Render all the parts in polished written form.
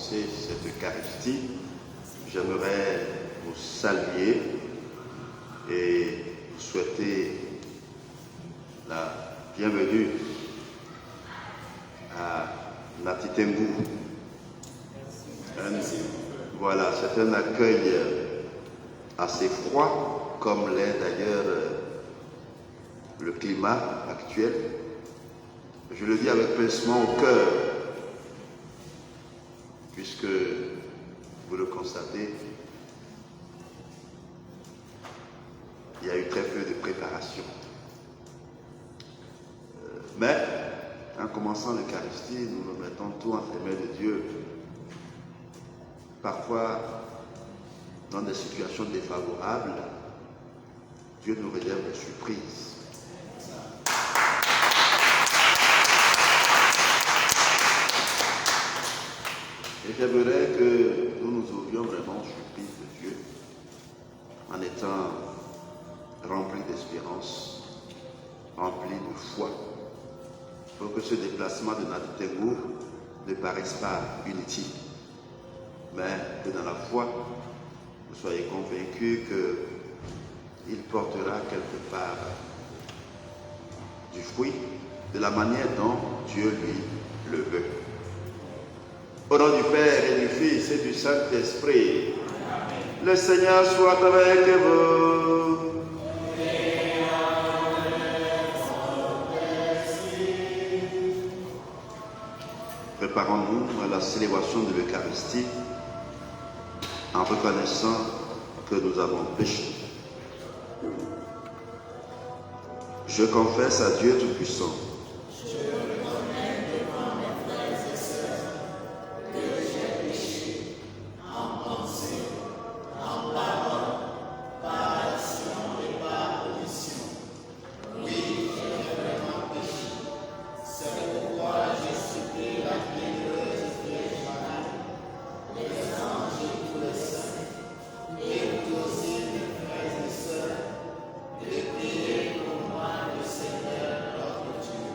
commencer cette Eucharistie, j'aimerais vous saluer et vous souhaiter la bienvenue à Natitengu. Voilà, c'est un accueil assez froid, comme l'est d'ailleurs le climat actuel. Je le dis avec pincement au cœur, puisque vous le constatez, il y a eu très peu de préparation. Mais, en commençant l'Eucharistie, nous nous mettons tout entre les mains de Dieu. Parfois, dans des situations défavorables, Dieu nous réserve des surprises. Et j'aimerais que nous nous ouvrions vraiment aux surprises de Dieu en étant remplis d'espérance, remplis de foi, pour que ce déplacement de Natitengu ne paraisse pas inutile, mais que dans la foi, vous soyez convaincus qu'il portera quelque part du fruit de la manière dont Dieu lui le veut. Au nom du Père et du Fils et du Saint-Esprit, le Seigneur soit avec vous. Préparons-nous à la célébration de l'Eucharistie en reconnaissant que nous avons péché. Je confesse à Dieu Tout-Puissant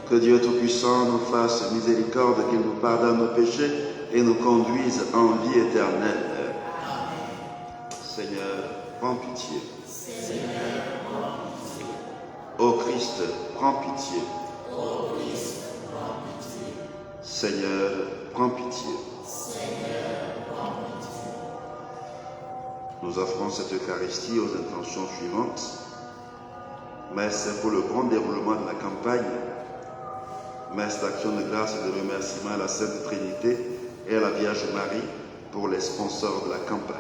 que Dieu Tout-Puissant nous fasse miséricorde, qu'il nous pardonne nos péchés et nous conduise en vie éternelle. Seigneur, prends pitié. Ô Christ, prends pitié. Seigneur, prends pitié. Nous offrons cette Eucharistie aux intentions suivantes. Messe pour le bon déroulement de la campagne. Messe d'action de grâce et de remerciement à la Sainte Trinité et à la Vierge Marie pour les sponsors de la campagne.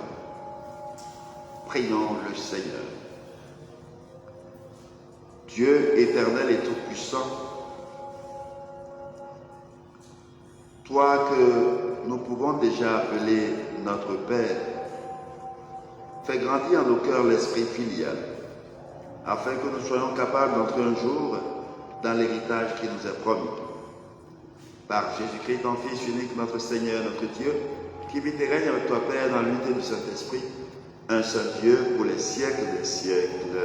Prions le Seigneur. Dieu éternel et tout-puissant, toi que nous pouvons déjà appeler notre Père, fais grandir en nos cœurs l'esprit filial, afin que nous soyons capables d'entrer un jour dans l'héritage qui nous est promis. Par Jésus-Christ, ton Fils unique, notre Seigneur, notre Dieu, qui vit et règne avec toi, Père, dans l'unité du Saint-Esprit, un seul Dieu pour les siècles des siècles.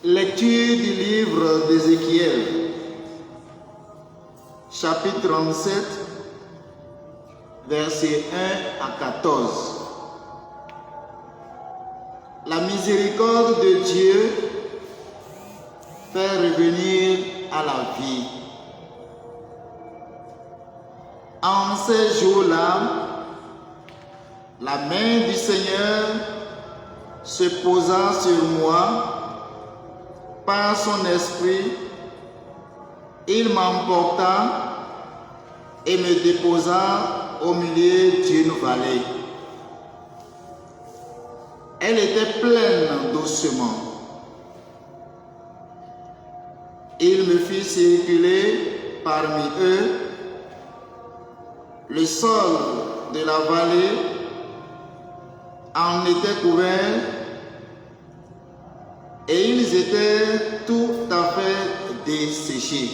Lecture du livre d'Ézéchiel, chapitre 37, versets 1 à 14. La miséricorde de Dieu fait revenir à la vie. En ces jours-là, la main du Seigneur se posa sur moi. Par son esprit, il m'emporta et me déposa au milieu d'une vallée. Elle était pleine d'ossements. Il me fit circuler parmi eux. Le sol de la vallée en était couvert et ils étaient tout à fait desséchés.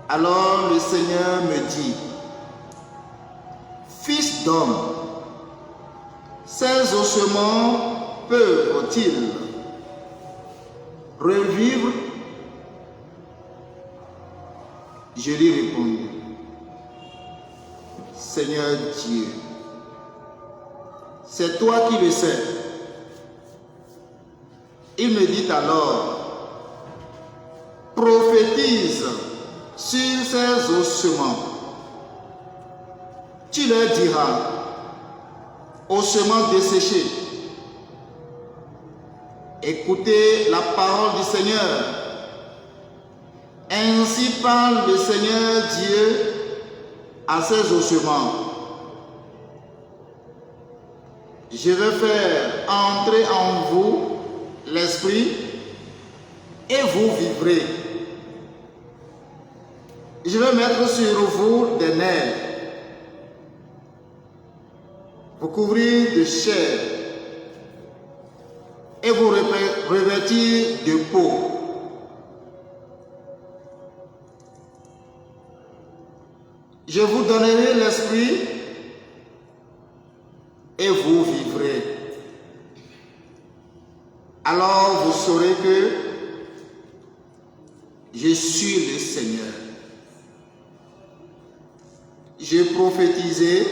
Alors le Seigneur me dit: Fils d'homme, ces ossements peuvent-ils revivre? Je lui répondis: Seigneur Dieu, c'est toi qui le sais. Il me dit alors: prophétise sur ces ossements. Tu leur diras: ossements desséchés, écoutez la parole du Seigneur. Ainsi parle le Seigneur Dieu à ces ossements. Je vais faire entrer en vous l'esprit et vous vivrez. Je vais mettre sur vous des nerfs, vous couvrir de chair et vous revêtir de peau. Je vous donnerai l'esprit et vous vivrez. Alors vous saurez que je suis le Seigneur. J'ai prophétisé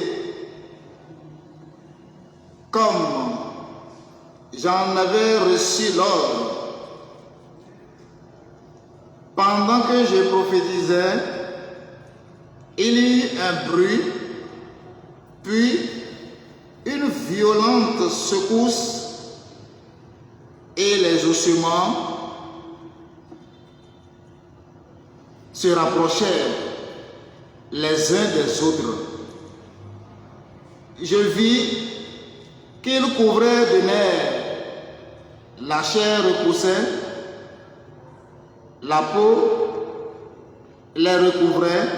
comme j'en avais reçu l'ordre. Pendant que je prophétisais, il y eut un bruit, puis une violente secousse, et les ossements se rapprochèrent les uns des autres. Je vis qu'ils couvraient de nerfs, la chair repoussait, la peau les recouvrait,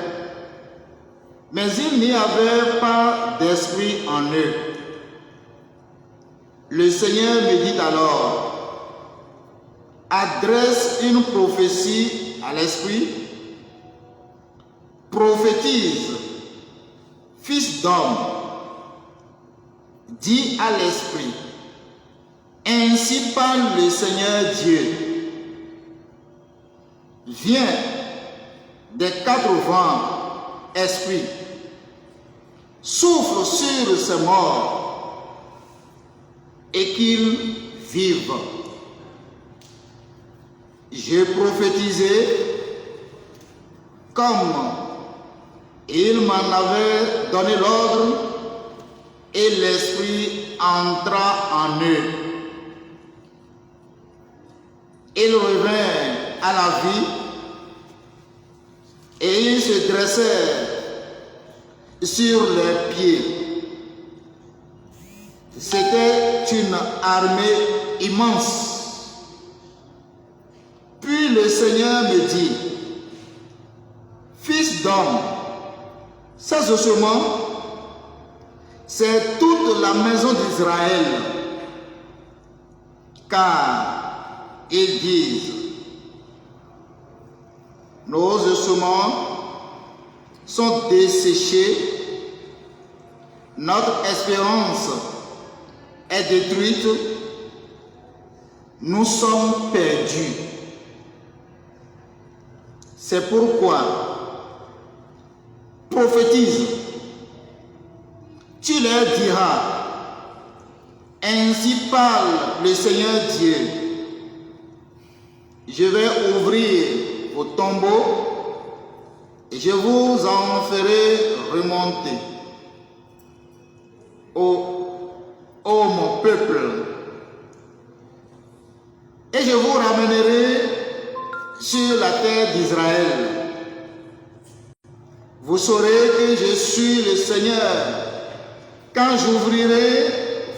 mais il n'y avait pas d'esprit en eux. Le Seigneur me dit alors: adresse une prophétie à l'esprit, prophétise, fils d'homme, dis à l'esprit, ainsi parle le Seigneur Dieu, viens des quatre vents, esprit, souffle sur ces morts et qu'ils vivent. J'ai prophétisé comme il m'en avait donné l'ordre et l'esprit entra en eux. Ils revinrent à la vie et ils se dressèrent sur leurs pieds. C'était une armée immense. Puis le Seigneur me dit, fils d'homme, ces ossements, c'est toute la maison d'Israël. Car ils disent, nos ossements sont desséchés, notre espérance est détruite, nous sommes perdus. C'est pourquoi prophétise, tu leur diras, ainsi parle le Seigneur Dieu, je vais ouvrir vos tombeaux et je vous en ferai remonter. Ô mon peuple, et je vous ramènerai sur la terre d'Israël. Vous saurez que je suis le Seigneur quand j'ouvrirai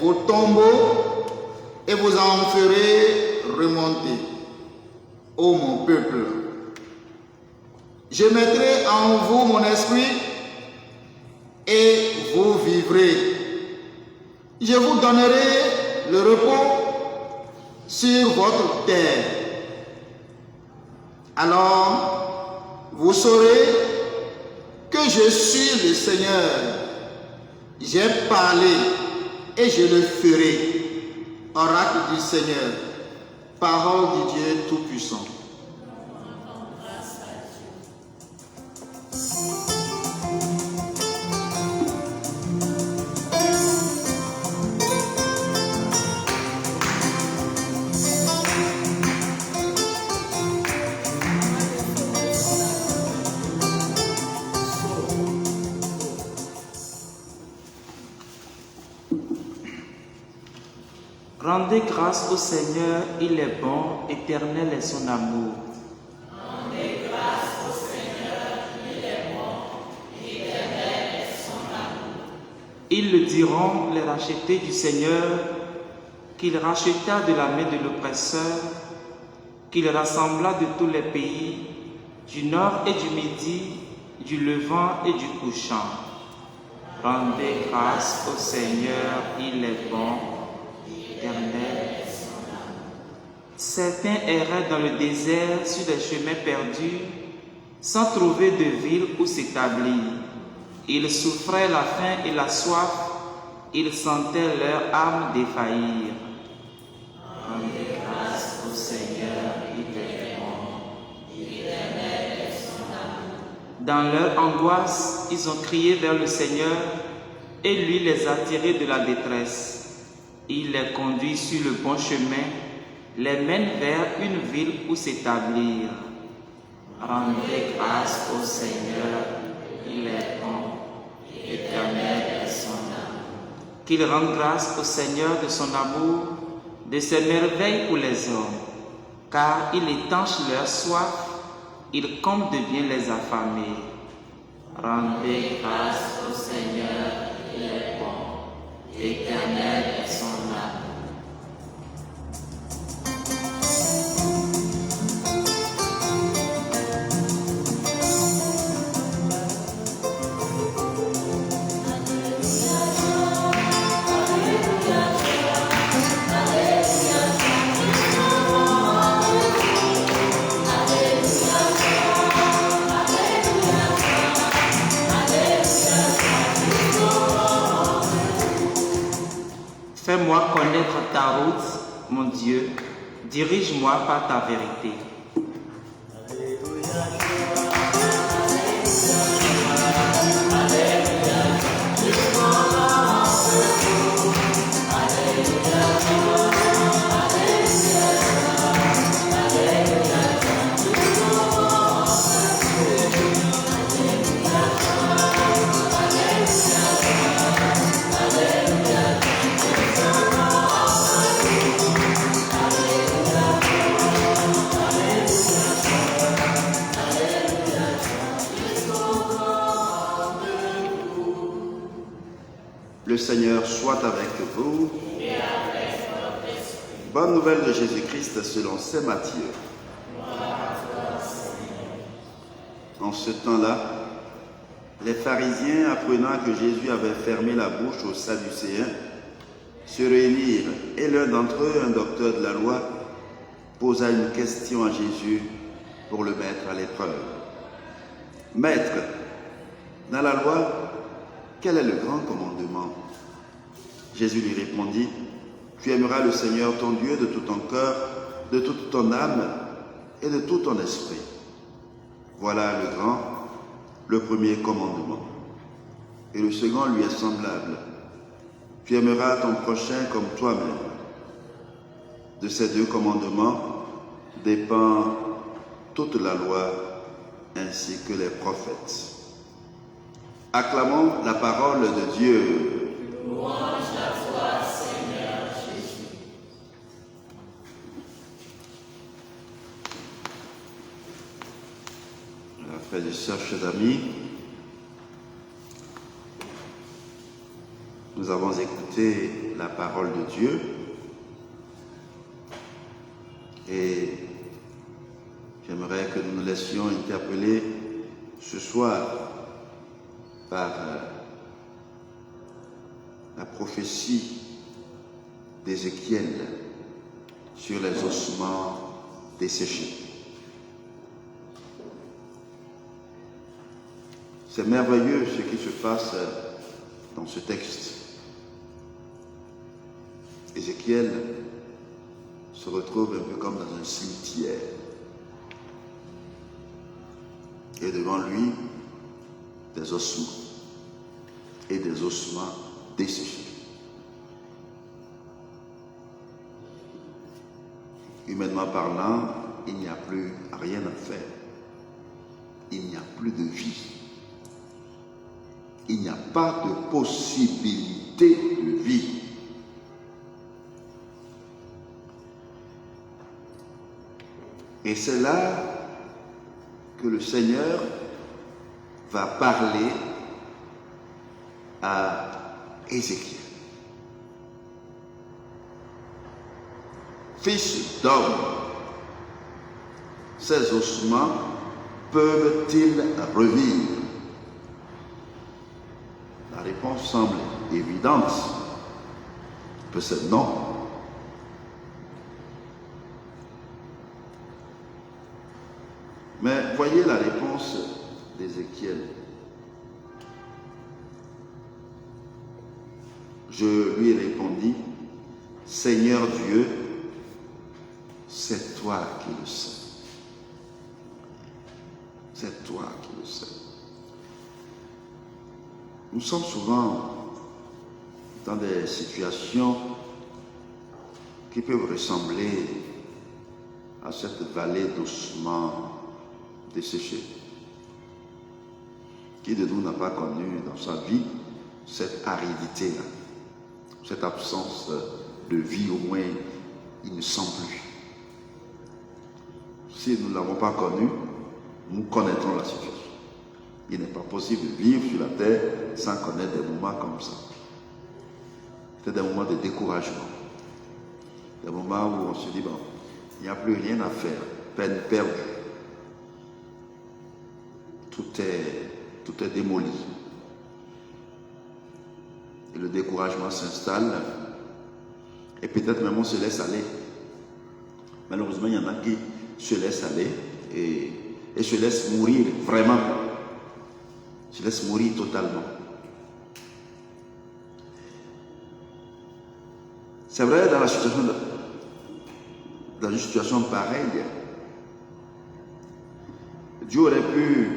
vos tombeaux et vous en ferai remonter. Ô mon peuple, je mettrai en vous mon esprit et vous vivrez. Je vous donnerai le repos sur votre terre. Alors, vous saurez que je suis le Seigneur. J'ai parlé et je le ferai. Oracle du Seigneur, parole du Dieu Tout-Puissant. Rendez grâce au Seigneur, il est bon, éternel est son amour. Rendez grâce au Seigneur, il est bon, éternel est son amour. Ils le diront, les rachetés du Seigneur, qu'il racheta de la main de l'oppresseur, qu'il rassembla de tous les pays, du nord et du midi, du levant et du couchant. Rendez grâce au Seigneur, il est bon, éternel. Certains erraient dans le désert sur des chemins perdus, sans trouver de ville où s'établir. Ils souffraient la faim et la soif, ils sentaient leur âme défaillir. Rendez grâce au Seigneur, il est bon, éternel est son amour. Dans leur angoisse, ils ont crié vers le Seigneur, et lui les a tirés de la détresse. Il les conduit sur le bon chemin, les mène vers une ville où s'établir. Rendez grâce au Seigneur, il est bon, éternel est son amour. Qu'il rende grâce au Seigneur de son amour, de ses merveilles pour les hommes, car il étanche leur soif, il comble de bien les affamés. Rendez grâce au Seigneur, il est bon, éternel est son amour. Alléluia, mon Dieu, dirige-moi par ta vérité. Le Seigneur soit avec vous. Et avec votre esprit. Bonne nouvelle de Jésus-Christ selon saint Matthieu. En ce temps-là, les pharisiens, apprenant que Jésus avait fermé la bouche aux Sadducéens, se réunirent et l'un d'entre eux, un docteur de la loi, posa une question à Jésus pour le mettre à l'épreuve. « Maître, dans la loi, quel est le grand commandement ?» Jésus lui répondit, « Tu aimeras le Seigneur ton Dieu de tout ton cœur, de toute ton âme et de tout ton esprit. Voilà le grand, le premier commandement. Et le second lui est semblable. Tu aimeras ton prochain comme toi-même. De ces deux commandements dépend toute la loi ainsi que les prophètes. » Acclamons la parole de Dieu. Louange à toi, Seigneur Jésus. Frères et sœurs, chers amis, nous avons écouté la parole de Dieu et j'aimerais que nous nous laissions interpeller ce soir par la prophétie d'Ézéchiel sur les ossements desséchés. C'est merveilleux ce qui se passe dans ce texte. Ézéchiel se retrouve un peu comme dans un cimetière. Et devant lui, des ossements et des ossements desséchés. Humainement parlant, il n'y a plus rien à faire. Il n'y a plus de vie. Il n'y a pas de possibilité de vie. Et c'est là que le Seigneur va parler à Ézéchiel. Fils d'homme, ces ossements peuvent-ils revivre? La réponse semble évidente, que c'est non. Mais voyez la réponse d'Ézéchiel. Je lui répondis, Seigneur Dieu, c'est toi qui le sais. C'est toi qui le sais. Nous sommes souvent dans des situations qui peuvent ressembler à cette vallée d'ossements desséchés. Qui de nous n'a pas connu dans sa vie cette aridité-là, cette absence de vie, au moins il ne sent plus. Si nous ne l'avons pas connu, nous connaîtrons la situation. Il n'est pas possible de vivre sur la terre sans connaître des moments comme ça. C'est des moments de découragement. Des moments où on se dit, bon, il n'y a plus rien à faire, peine perdue. Tout est démoli. Et le découragement s'installe. Et peut-être même on se laisse aller. Malheureusement, il y en a qui se laissent aller et se laissent mourir vraiment. Se laissent mourir totalement. C'est vrai, dans la situation dans une situation pareille, Dieu aurait pu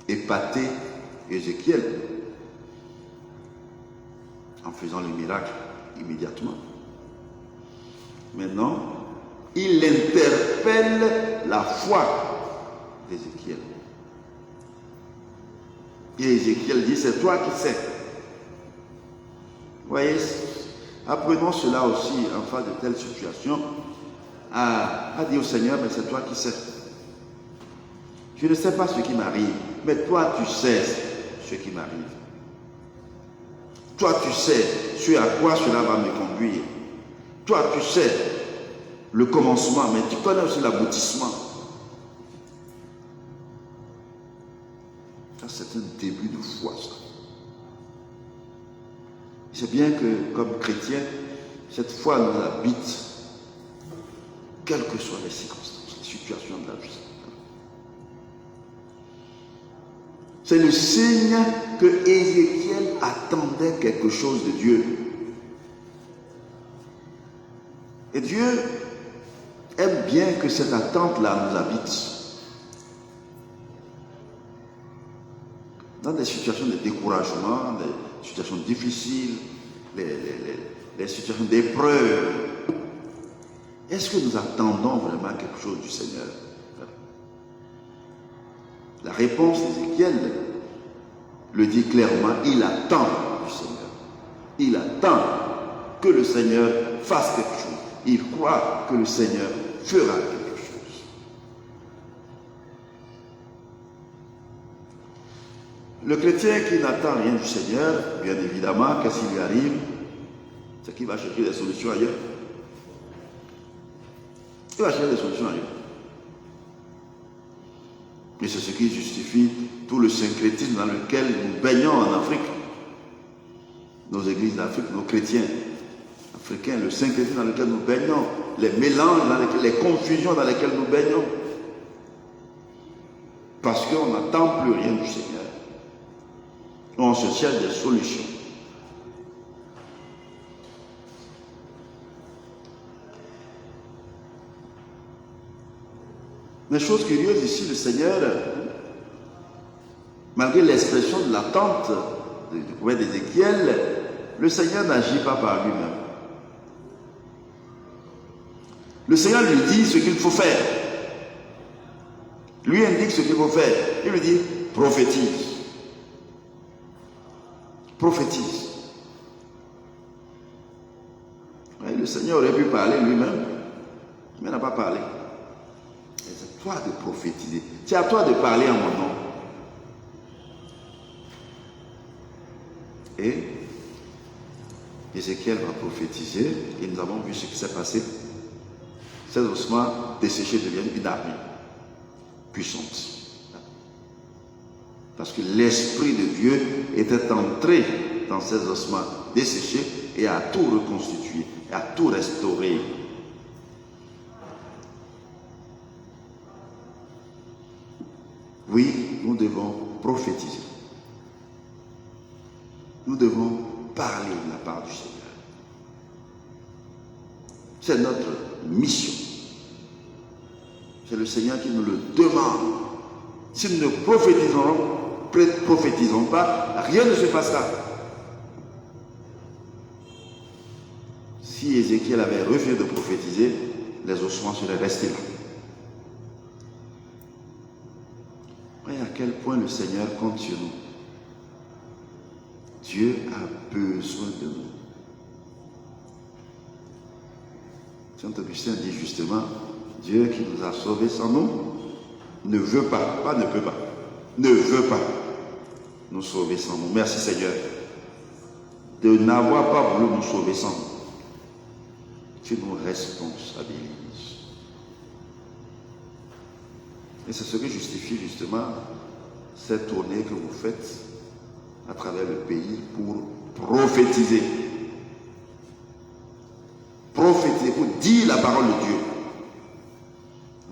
épater Ézéchiel en faisant le miracle immédiatement. Maintenant, il interpelle la foi d'Ézéchiel. Et Ézéchiel dit, c'est toi qui sais. Vous voyez, apprenons cela aussi en face de telles situations, à dire au Seigneur, mais c'est toi qui sais. Je ne sais pas ce qui m'arrive, mais toi tu sais ce qui m'arrive. Toi tu sais ce à quoi cela va me conduire. Toi tu sais le commencement, mais tu connais aussi l'aboutissement. Ça c'est un début de foi, ça. C'est bien que comme chrétiens, cette foi nous habite, quelles que soient les circonstances, les situations de la vie. C'est le signe que Ézéchiel attendait quelque chose de Dieu. Et Dieu aime bien que cette attente-là nous habite. Dans des situations de découragement, des situations difficiles, les situations d'épreuve, est-ce que nous attendons vraiment quelque chose du Seigneur? La réponse d'Ézéchiel le dit clairement, il attend du Seigneur. Il attend que le Seigneur fasse quelque chose. Il croit que le Seigneur fera quelque chose. Le chrétien qui n'attend rien du Seigneur, bien évidemment, qu'est-ce qui lui arrive? C'est qu'il va chercher des solutions ailleurs. Il va chercher des solutions ailleurs. Et c'est ce qui justifie tout le syncrétisme dans lequel nous baignons en Afrique. Nos églises d'Afrique, nos chrétiens africains, le syncrétisme dans lequel nous baignons, les mélanges, les confusions dans lesquelles nous baignons. Parce qu'on n'attend plus rien du Seigneur. On se cherche des solutions. Mais chose curieuse ici, le Seigneur, malgré l'expression de l'attente du prophète d'Ézéchiel, le Seigneur n'agit pas par lui-même. Le Seigneur lui dit ce qu'il faut faire. Lui indique ce qu'il faut faire. Il lui dit, prophétise. Prophétise. Et le Seigneur aurait pu parler lui-même, mais il n'a pas parlé. C'est toi de prophétiser. C'est à toi de parler en mon nom. Et Ézéchiel va prophétiser et nous avons vu ce qui s'est passé. Ces ossements desséchés deviennent une armée puissante. Parce que l'Esprit de Dieu était entré dans ces ossements desséchés et a tout reconstitué, a tout restauré. Oui, nous devons prophétiser. Nous devons parler de la part du Seigneur. C'est notre mission. C'est le Seigneur qui nous le demande. Si nous ne prophétisons pas, rien ne se passera. Si Ézéchiel avait refusé de prophétiser, les ossements seraient restés là. Voyez à quel point le Seigneur compte sur nous. Dieu a besoin de nous. Saint Augustin dit justement, Dieu qui nous a sauvés sans nous, ne veut pas, ne peut pas, ne veut pas nous sauver sans nous. Merci Seigneur de n'avoir pas voulu nous sauver sans nous. Tu nous responsabilises. Et c'est ce qui justifie justement cette tournée que vous faites à travers le pays pour prophétiser. Prophétiser, pour dire la parole de Dieu.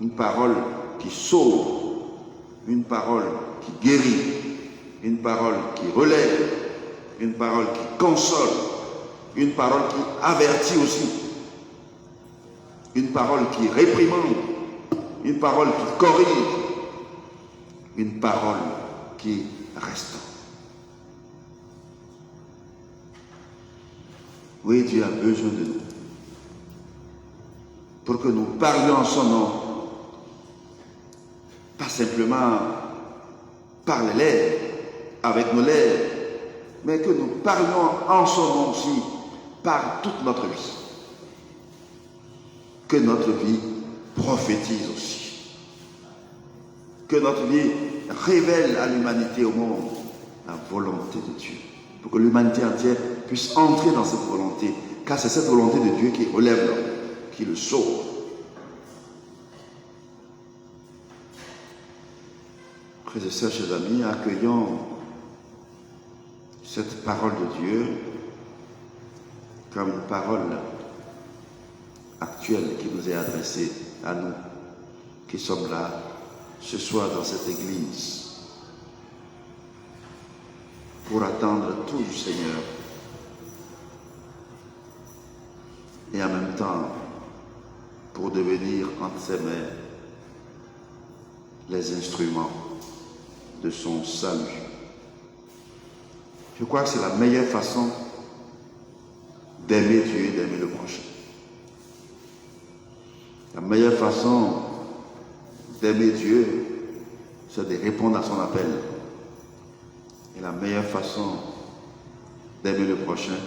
Une parole qui sauve, une parole qui guérit, une parole qui relève, une parole qui console, une parole qui avertit aussi. une parole qui réprimande, une parole qui corrige, une parole qui restaure. Oui, Dieu a besoin de nous pour que nous parlions en son nom, pas simplement par les lèvres, avec nos lèvres, mais que nous parlions en son nom aussi par toute notre vie. Que notre vie prophétise aussi. Que notre vie révèle à l'humanité, au monde, la volonté de Dieu. Pour que l'humanité entière puisse entrer dans cette volonté. Car c'est cette volonté de Dieu qui relève l'homme, qui le sauve. Frères et sœurs, chers amis, accueillons cette parole de Dieu comme une parole actuelle qui nous est adressée à nous, qui sommes là ce soir dans cette église pour attendre tout du Seigneur et en même temps pour devenir entre ses mains les instruments de son salut. Je crois que c'est la meilleure façon d'aimer Dieu et d'aimer le prochain. La meilleure façon d'aimer Dieu, c'est de répondre à son appel. Et la meilleure façon d'aimer le prochain,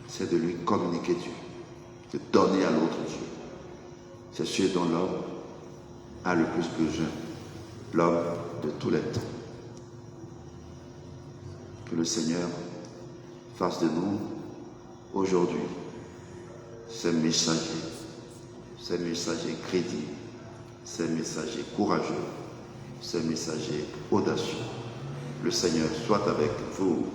c'est de lui communiquer Dieu, de donner à l'autre Dieu. C'est ce dont l'homme a le plus besoin, l'homme de tous les temps. Que le Seigneur fasse de nous, aujourd'hui, ces messagers crédibles, ces messagers courageux, ces messagers audacieux. Le Seigneur soit avec vous.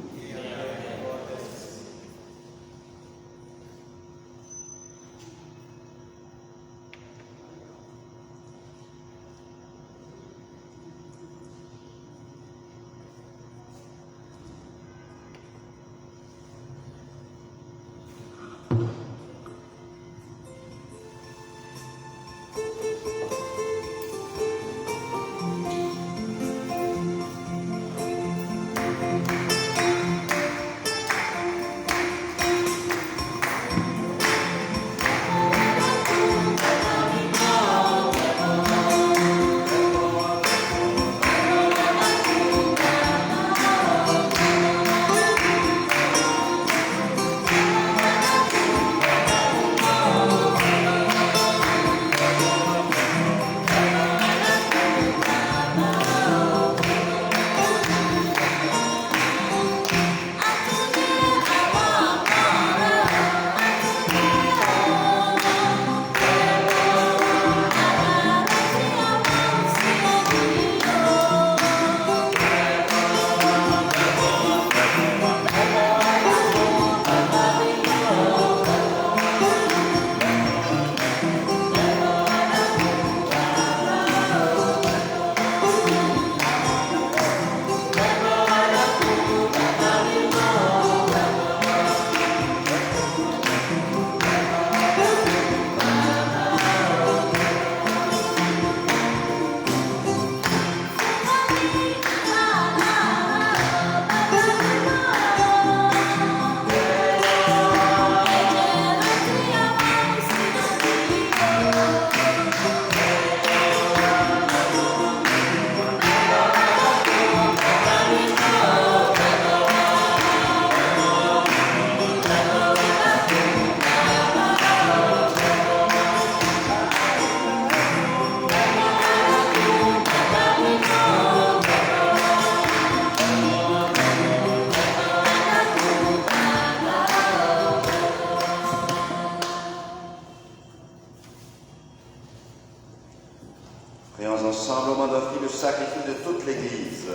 Prions ensemble au moment d'offrir le sacrifice de toute l'Église.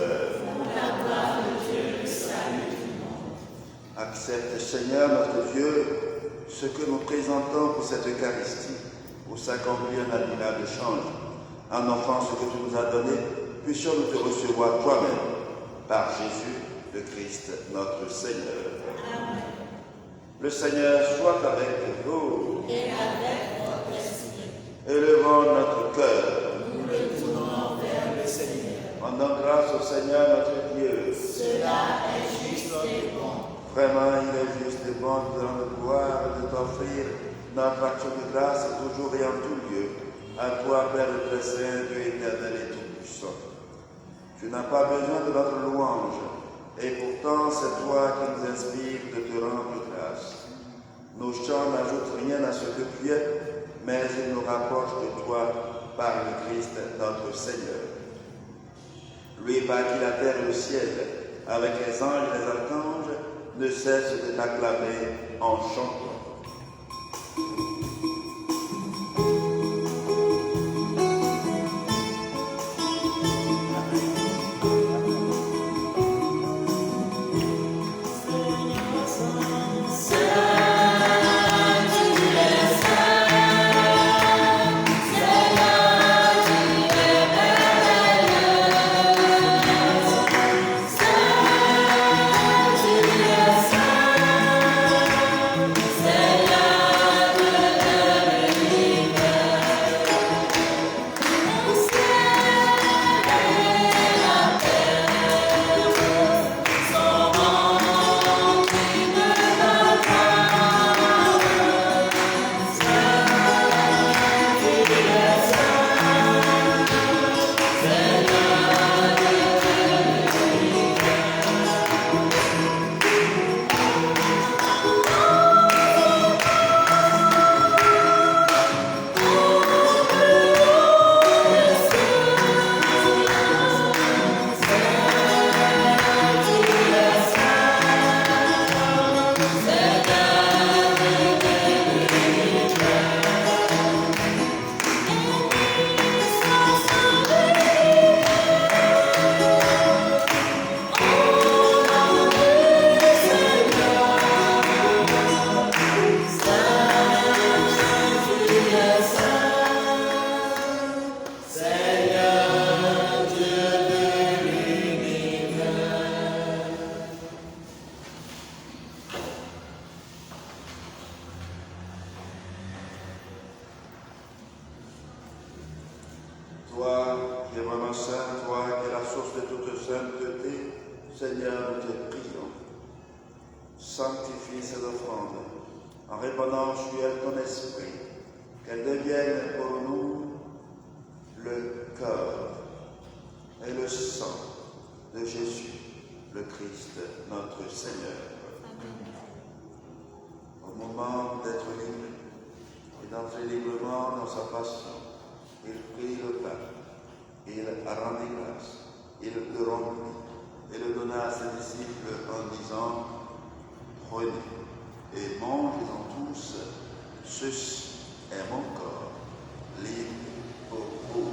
Accepte, Seigneur, notre Dieu, ce que nous présentons pour cette Eucharistie, pour s'accomplir un admirable échange. En offrant ce que tu nous as donné, puissions-nous te recevoir toi-même, par Jésus le Christ, notre Seigneur. Amen. Le Seigneur soit avec vous. Et avec votre esprit. Élevons notre cœur. Nous le tournons vers le Seigneur. Rendons grâce au Seigneur notre Dieu. Cela est juste et bon. Vraiment, il est juste et bon dans le pouvoir de t'offrir notre action de grâce toujours et en tout lieu. À toi, Père très saint, Dieu éternel et tout-puissant. Tu n'as pas besoin de notre louange, et pourtant c'est toi qui nous inspires de te rendre grâce. Nos chants n'ajoutent rien à ce que tu es, mais ils nous rapprochent de toi par le Christ notre Seigneur. Lui par qui la terre et le ciel, avec les anges et les archanges, ne cessent de t'acclamer en chantant. Toi qui es vraiment saint, toi qui es la source de toute sainteté, Seigneur, nous te prions. Sanctifie cette offrande en répandant sur elle ton esprit, qu'elle devienne pour nous le corps et le sang de Jésus, le Christ, notre Seigneur. Au moment d'être libre et d'entrer librement dans sa passion, il prit le pain, il rendit grâce, il le rompit et le donna à ses disciples en disant: prenez et mangez-en tous, ceci est mon corps, libre pour vous.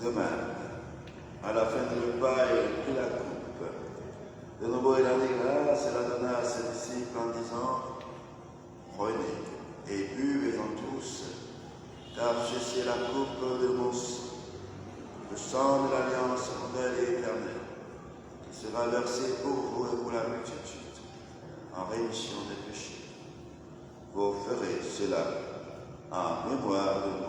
De même, à la fin du repas, il prit la coupe. De nouveau, il rendit grâce et la donna à ses disciples en disant: prenez et buvez-en tous, car ceci est la coupe de mon sang, le sang de l'alliance nouvelle et éternelle, qui sera versé pour vous et pour la multitude, en rémission des péchés. Vous ferez cela en mémoire de moi.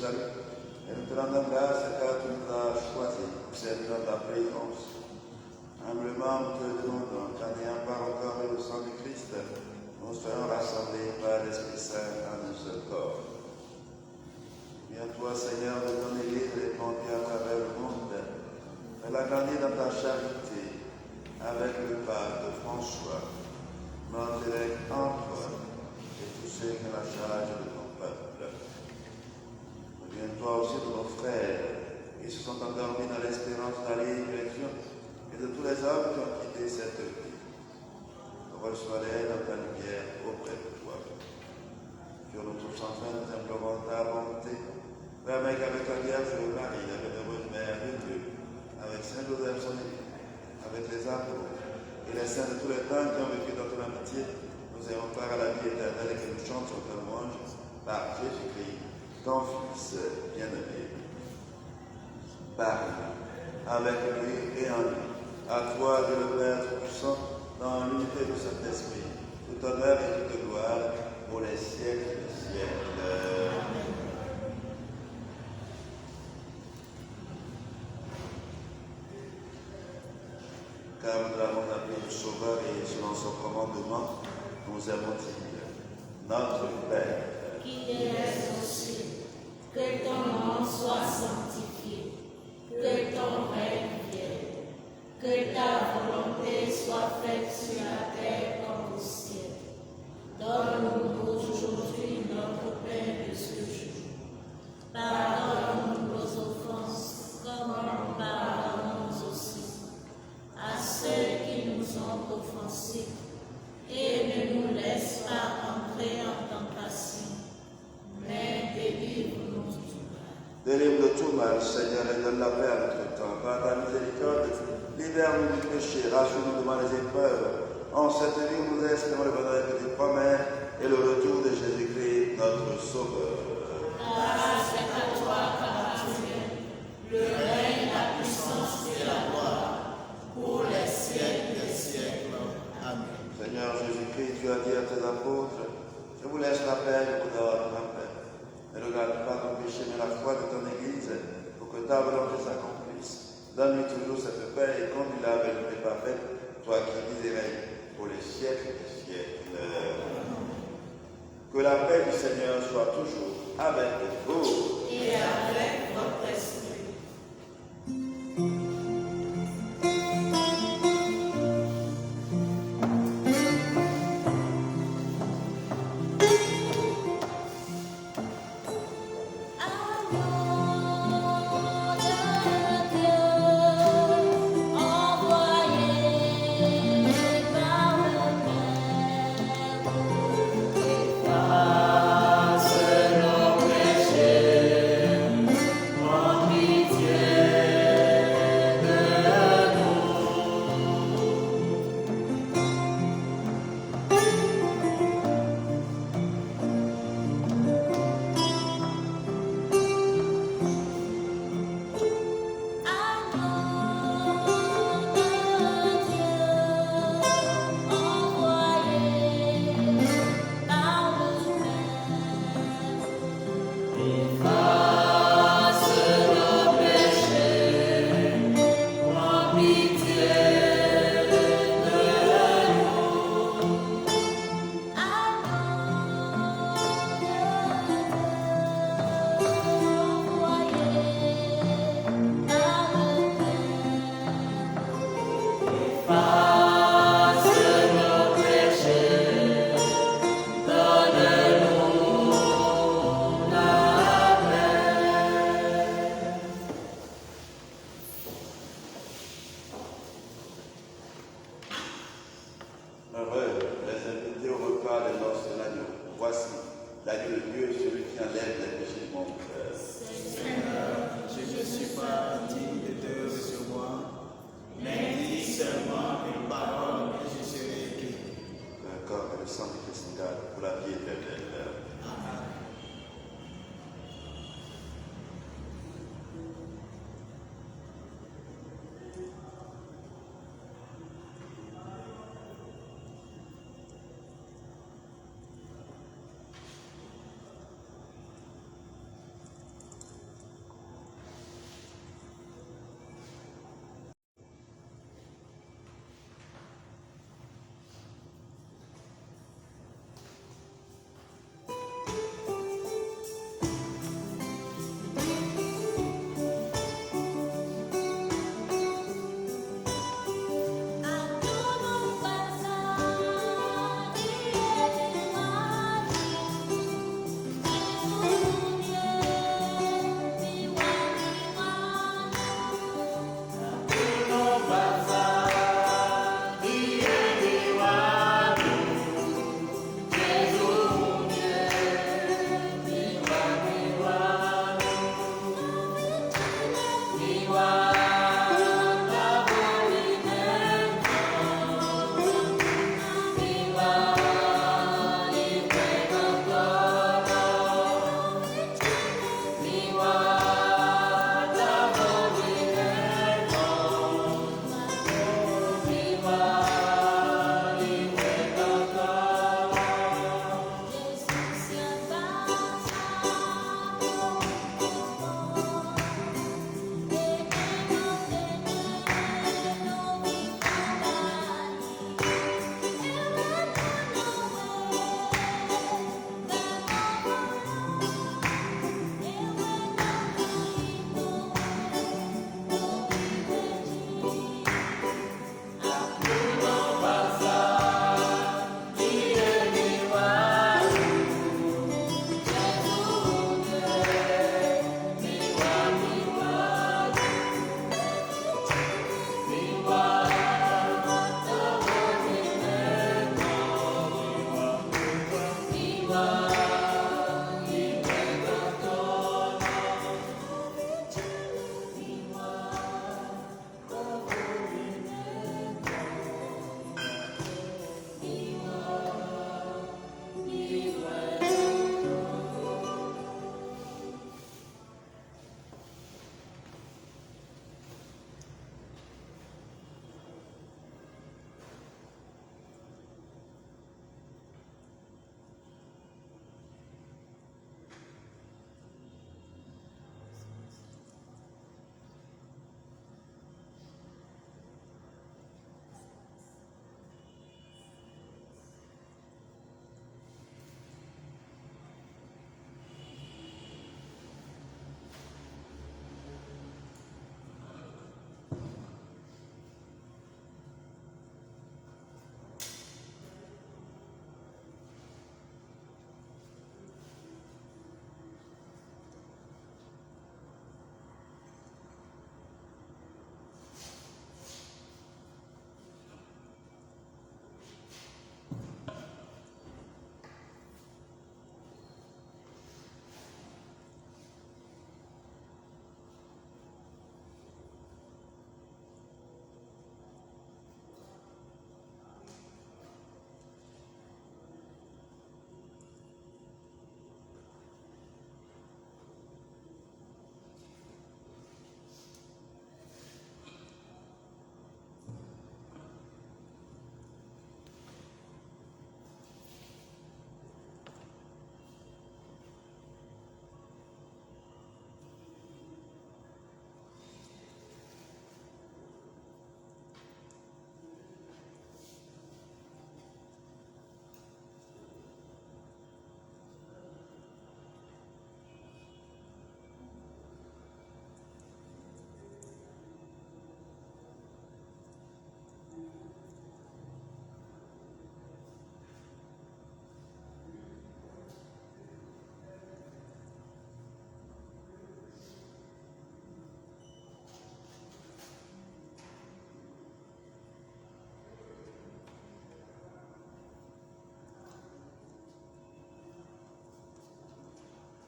salut. Et nous te rendons grâce car tu nous as choisis pour servir dans ta présence. Humblement, nous te demandons qu'en ayant par le corps et le sang du Christ, nous soyons rassemblés par l'Esprit Saint en un seul corps. Viens toi, Seigneur, de ton Église répandue à travers le monde, fais-la grandir dans ta charité, avec le pape François, notre évêque Antoine, et tous ceux qui ont la charge de ton peuple. Viens toi aussi de nos frères qui se sont endormis dans l'espérance d'aller à l'élection, et de tous les hommes qui ont quitté cette vie. Reçois-les dans ta lumière auprès de toi. Sur nous tous enfin, nous implorons ta bonté. Permets qu'avec la Vierge Marie, la bienheureuse Mère de Dieu, avec Saint Joseph son époux, avec les apôtres et les saints de tous les temps qui ont vécu dans ton amitié, nous ayons part à la vie éternelle et que nous chantions ton louange par Jésus-Christ, ton Fils bien-aimé. Par lui, avec lui et en lui, à toi, Dieu le Père Tout-Puissant, dans l'unité du Saint-Esprit, tout honneur et toute gloire pour les siècles des siècles. Car nous l'avons appelé le Sauveur et selon son commandement, nous avons dit, notre Père, qui es aux cieux, que ton nom soit sanctifié, que ton règne vienne, que ta volonté soit faite sur la terre comme au ciel. Donne-nous aujourd'hui notre pain de ce jour. Pardonne-nous nos offenses, comme nous pardonnons aussi à ceux qui nous ont offensés, et ne nous laisse pas entrer en tentation, mais délivre-nous du mal. délivre de tout mal, Seigneur, et donne la paix à notre temps. Par ta miséricorde, libère-nous du péché, rassure-nous devant les épreuves. En cette vie où nous espérons le bonheur que tu promets et le retour de Jésus-Christ, notre Sauveur. Grâce à toi, car tu es le règne, la puissance et la gloire pour les siècles des siècles. Amen. Seigneur Jésus-Christ, tu as dit à tes apôtres, je vous laisse la paix, je vous donne la paix. Ne regarde pas ton péché, mais la foi de ton Église, pour que ta volonté s'accomplisse. Donne-lui toujours cette paix et conduis-la avec une paix parfaite, toi qui vis et règnes pour les siècles des siècles. Que la paix du Seigneur soit toujours avec vous. Et avec votre esprit.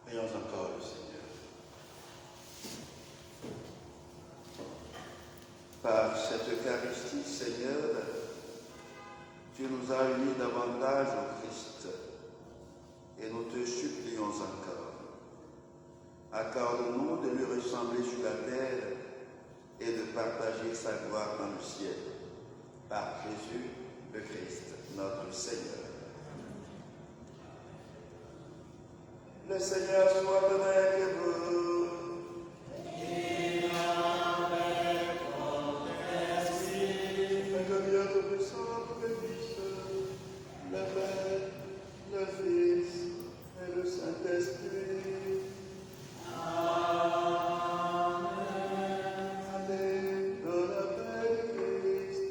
Prions encore le Seigneur. Par cette Eucharistie, Seigneur, tu nous as unis davantage au Christ et nous te supplions encore. Accorde-nous de lui ressembler sur la terre et de partager sa gloire dans le ciel. Par Jésus le Christ, notre Seigneur. Le Seigneur soit avec vous. Et avec votre esprit. Que Dieu Tout-Puissant, le Fils, le Père, le Fils et le Saint-Esprit. Amen. Allez dans la paix de Christ.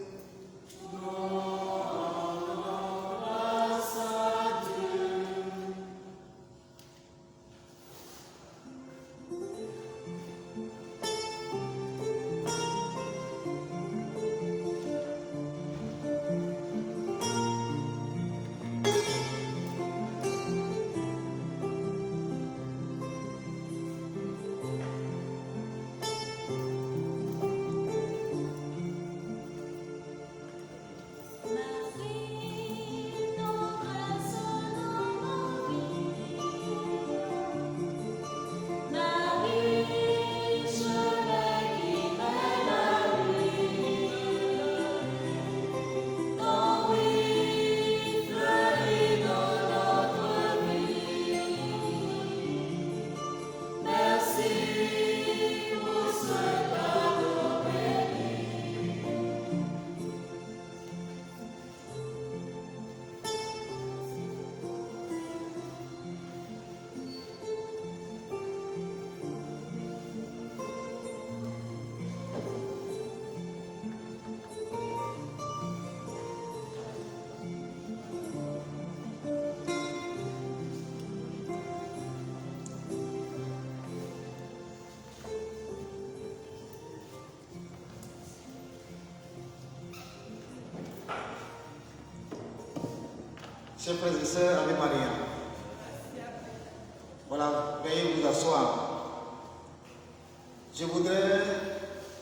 Chers frères et sœurs, Ave Maria. s'asseoir. Je voudrais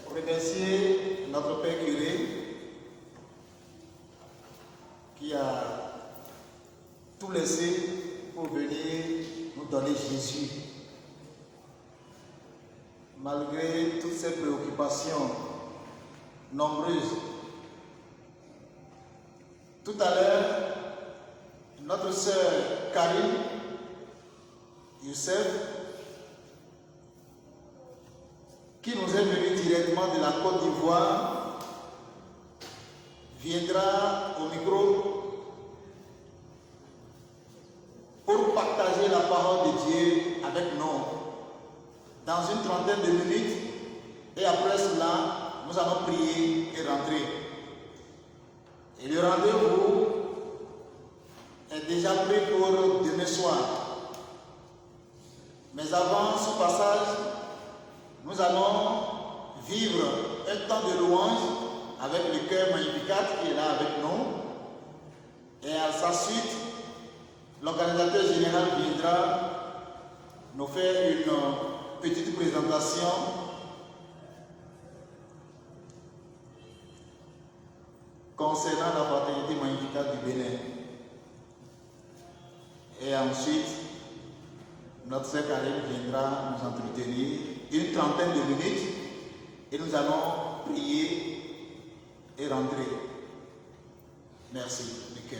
remercier notre Père curé qui a tout laissé pour venir nous donner Jésus. Malgré toutes ces préoccupations nombreuses. Tout à l'heure, notre sœur Karine Youssef, qui nous est venue directement de la Côte d'Ivoire, viendra au micro pour partager la parole de Dieu avec nous dans une trentaine de minutes, et après cela, nous allons prier et rentrer. Et le rendez-vous est déjà pris pour demain soir. Mais avant ce passage, nous allons vivre un temps de louange avec le cœur Magnificat qui est là avec nous. Et à sa suite, l'organisateur général viendra nous faire une petite présentation concernant la fraternité Magnificat du Bénin. Et ensuite, notre sœur Karine viendra nous entretenir une trentaine de minutes et nous allons prier et rentrer. Merci du cœur.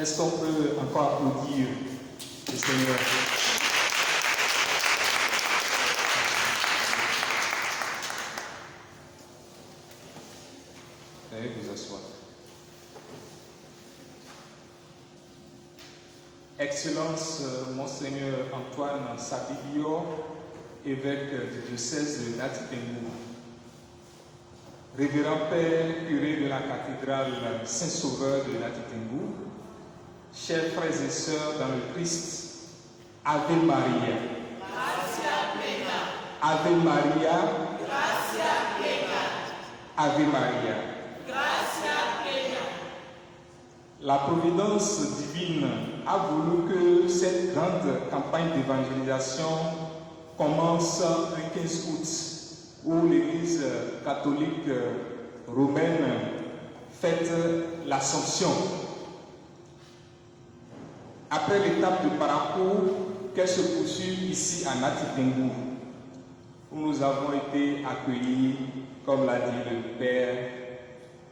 Est-ce qu'on peut encore applaudir le Seigneur? Veuillez vous asseoir. Excellence, Monseigneur Antoine Sabilio, évêque du diocèse de Nati-Pembour. Révérend Père, curé de la cathédrale Saint-Sauveur de Nati-Pembour, chers frères et sœurs dans le Christ, Ave Maria. Gracia plena. Ave Maria. Gracia plena. Ave Maria. Gracia plena. La providence divine a voulu que cette grande campagne d'évangélisation commence le 15 août, où l'Église catholique romaine fête l'Assomption. Après l'étape de parcours, qu'elle se poursuit ici à Nati-Pembour, où nous avons été accueillis, comme l'a dit le Père,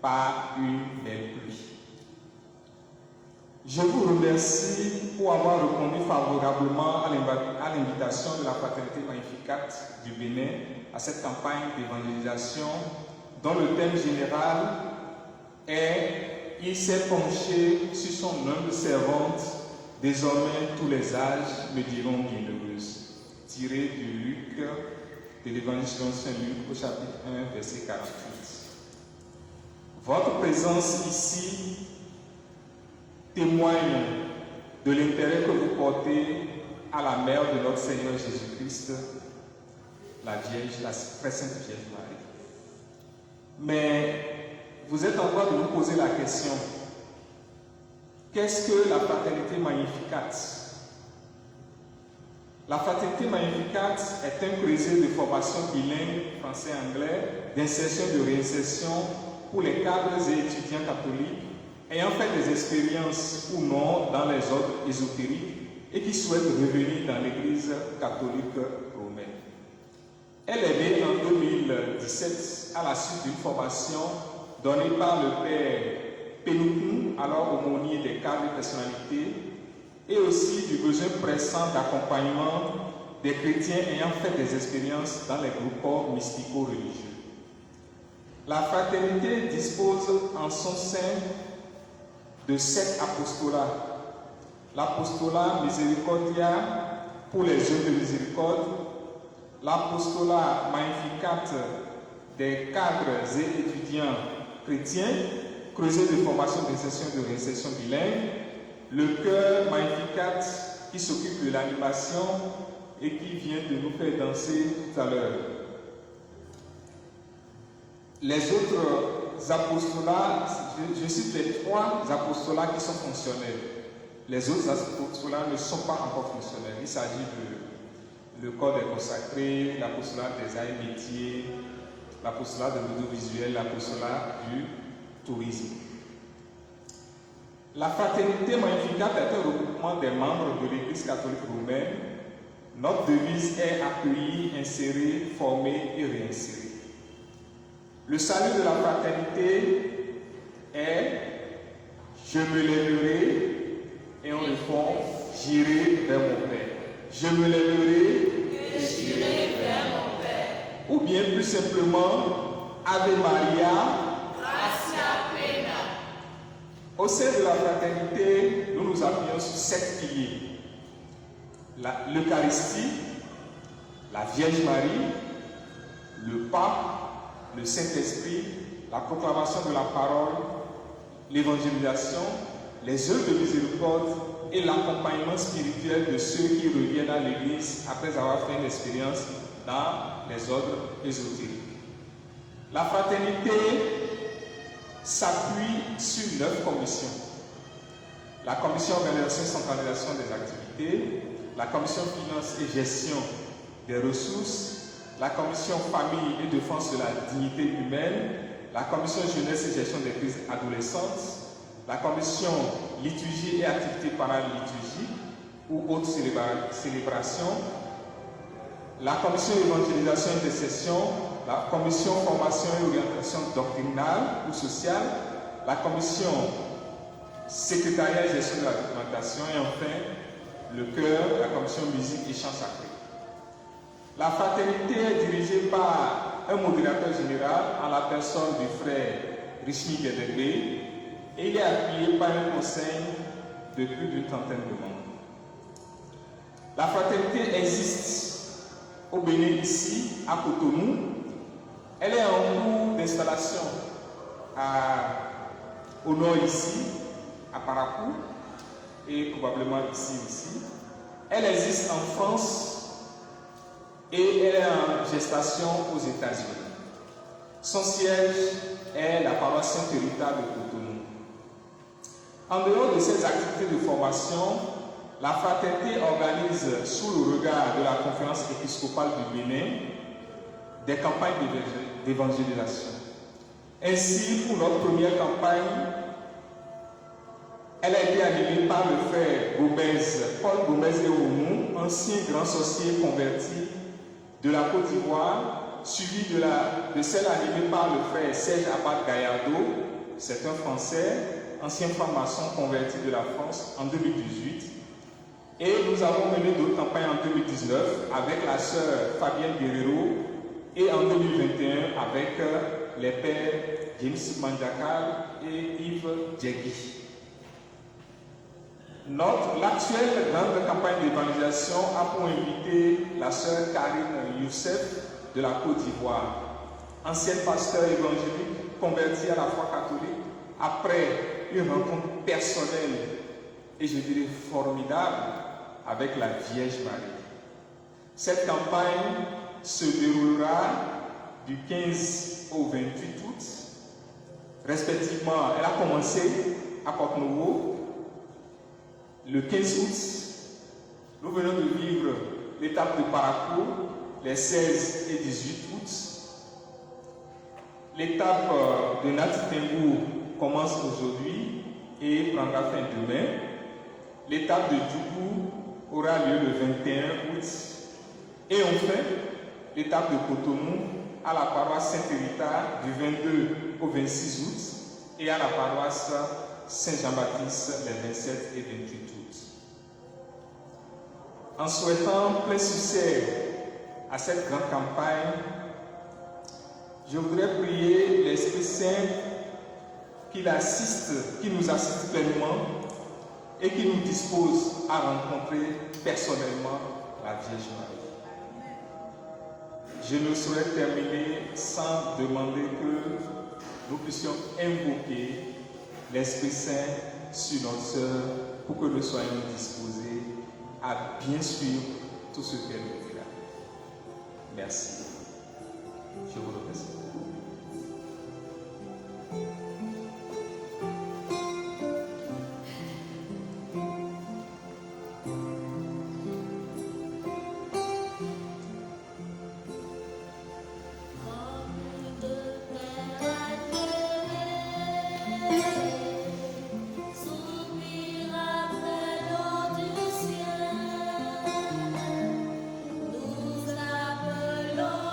par une belle pluie. Je vous remercie pour avoir répondu favorablement à l'invitation de la Fraternité Magnificat du Bénin à cette campagne d'évangélisation dont le thème général est « Il s'est penché sur son humble servante, désormais tous les âges me diront bienheureuse » tiré du Luc, de l'Évangile selon Saint Luc au chapitre 1, verset 48. Votre présence ici témoigne de l'intérêt que vous portez à la mère de notre Seigneur Jésus-Christ, la Vierge, la très sainte Vierge Marie. Mais vous êtes en train de vous poser la question, qu'est-ce que la Fraternité Magnificat? La Fraternité Magnificat est un creuset de formation bilingue français-anglais, d'insertion et de réinsertion pour les cadres et étudiants catholiques ayant fait des expériences ou non dans les ordres ésotériques et qui souhaitent revenir dans l'Église catholique romaine. Elle est née en 2017 à la suite d'une formation donnée par le Père Pénoukou, alors aumônier des cadres et personnalités, et aussi du besoin pressant d'accompagnement des chrétiens ayant fait des expériences dans les groupes mystico-religieux. La fraternité dispose en son sein de 7 apostolats. L'apostolat Misericordia pour les œuvres de miséricorde, l'apostolat Magnificat des cadres et étudiants chrétiens, creuset de formation d'insertion et de réinsertion bilingue, le chœur Magnificat qui s'occupe de l'animation et qui vient de nous faire danser tout à l'heure. Les autres apostolats, je cite les 3 apostolats qui sont fonctionnels. Les autres apostolats ne sont pas encore fonctionnels. Il s'agit de le corps des consacrés, l'apostolat des arts et métiers, l'apostolat de l'audiovisuel, l'apostolat du tourisme. La Fraternité Magnificat est un regroupement des membres de l'Église catholique romaine. Notre devise est accueillir, insérer, former et réinsérer. Le salut de la fraternité est « Je me lèverai » et on répond « J'irai vers mon Père ». Je me lèverai et j'irai vers mon Père. Ou bien plus simplement « Ave Maria ». Gracia plena. Au sein de la fraternité, nous nous appuyons sur 7 piliers. L'Eucharistie, la Vierge Marie, le pape, le Saint-Esprit, la proclamation de la parole, l'évangélisation, les œuvres de miséricorde et l'accompagnement spirituel de ceux qui reviennent à l'Église après avoir fait une expérience dans les ordres ésotériques. La fraternité s'appuie sur 9 commissions. La commission organisation et centralisation des activités, la commission finance et gestion des ressources, la commission famille et défense de la dignité humaine, la commission jeunesse et gestion des crises adolescentes, la commission liturgie et activités paraliturgiques ou autres célébrations, la commission évangélisation et intercession, la commission formation et orientation doctrinale ou sociale, la commission secrétariat et gestion de la documentation et enfin le chœur, la commission musique et chants sacrés. La fraternité est dirigée par un modérateur général en la personne du frère Richmi Guédégbé et il est appuyé par un conseil de plus d'une trentaine de membres. La fraternité existe au Bénin ici, à Cotonou. Elle est en cours d'installation au nord ici, à Parakou, et probablement ici aussi. Elle existe en France et elle est en gestation aux États-Unis. Son siège est la paroisse Sainte-Rita de Cotonou. En dehors de ces activités de formation, la fraternité organise, sous le regard de la conférence épiscopale du Bénin, des campagnes d'évangélisation. Ainsi, pour notre première campagne, elle a été animée par le frère Paul Gomez-Ewoumou, ancien grand sorcier converti de la Côte d'Ivoire, suivi de celle animée par le frère Serge Abad Gallardo, c'est un Français, ancien franc-maçon converti de la France en 2018. Et nous avons mené d'autres campagnes en 2019 avec la sœur Fabienne Guerrero et en 2021 avec les pères James Mandjakal et Yves Djegui. L'actuelle grande campagne d'évangélisation a pour invité la sœur Karine Youssef de la Côte d'Ivoire, ancienne pasteur évangélique convertie à la foi catholique après une rencontre personnelle et je dirais formidable avec la Vierge Marie. Cette campagne se déroulera du 15 au 28 août. Respectivement, elle a commencé à Porto-Novo le 15 août. Nous venons de vivre l'étape de Parakou les 16 et 18 août. L'étape de Natitembourg commence aujourd'hui et prendra fin demain. L'étape de Djougou aura lieu le 21 août. Et enfin, l'étape de Cotonou à la paroisse Sainte-Rita du 22 au 26 août et à la paroisse Saint-Jean-Baptiste les 27 et 28 août. En souhaitant plein succès à cette grande campagne, je voudrais prier l'Esprit Saint qui nous assiste pleinement et qui nous dispose à rencontrer personnellement la Vierge Marie. Je ne saurais terminer sans demander que nous puissions invoquer l'Esprit Saint sur notre sœur pour que nous soyons disposés à bien suivre tout ce qu'elle nous dira. Merci. Je vous remercie. Nous appelons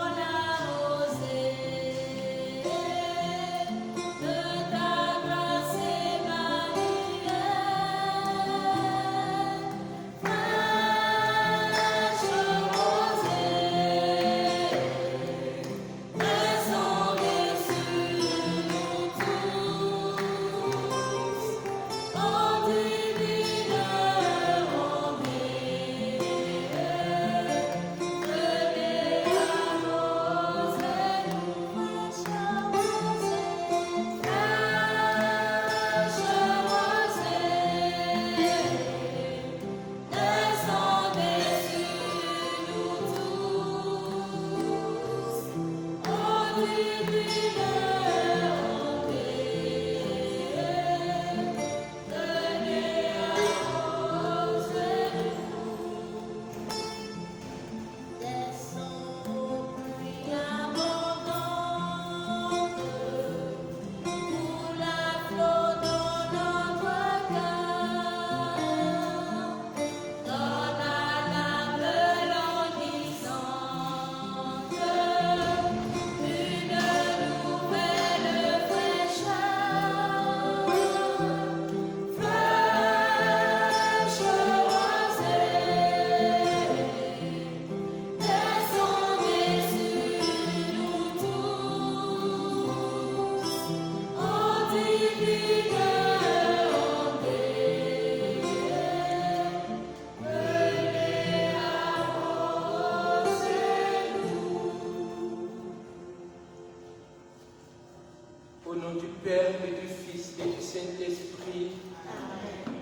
Père et du Fils et du Saint-Esprit. Amen.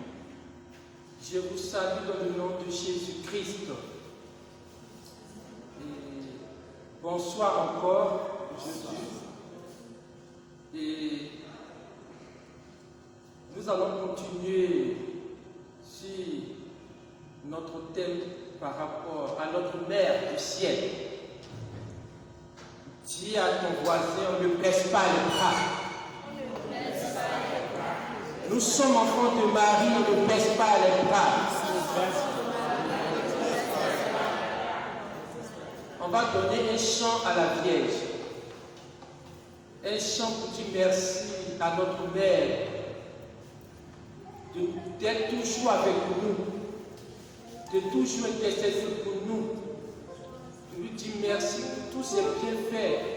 Je vous salue dans le nom de Jésus-Christ. Bonsoir encore. Et nous allons continuer sur notre thème par rapport à notre Mère du ciel. Dis à ton voisin, ne baisse pas les bras. Nous sommes enfants de Marie, ne baisse pas les bras. On va donner un chant à la Vierge. Un chant pour dire merci à notre Mère d'être toujours avec nous, de toujours intercéder pour nous, de lui dire merci pour tous ses bienfaits.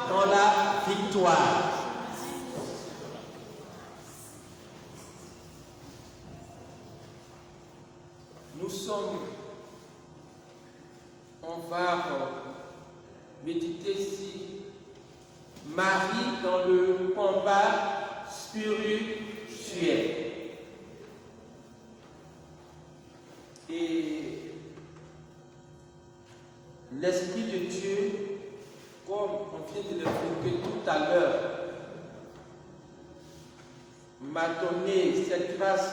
Dans la victoire. Nous sommes, on va méditer si Marie dans le combat spirituel. Et l'Esprit de Dieu, comme on vient de l'évoquer tout à l'heure, m'a donné cette grâce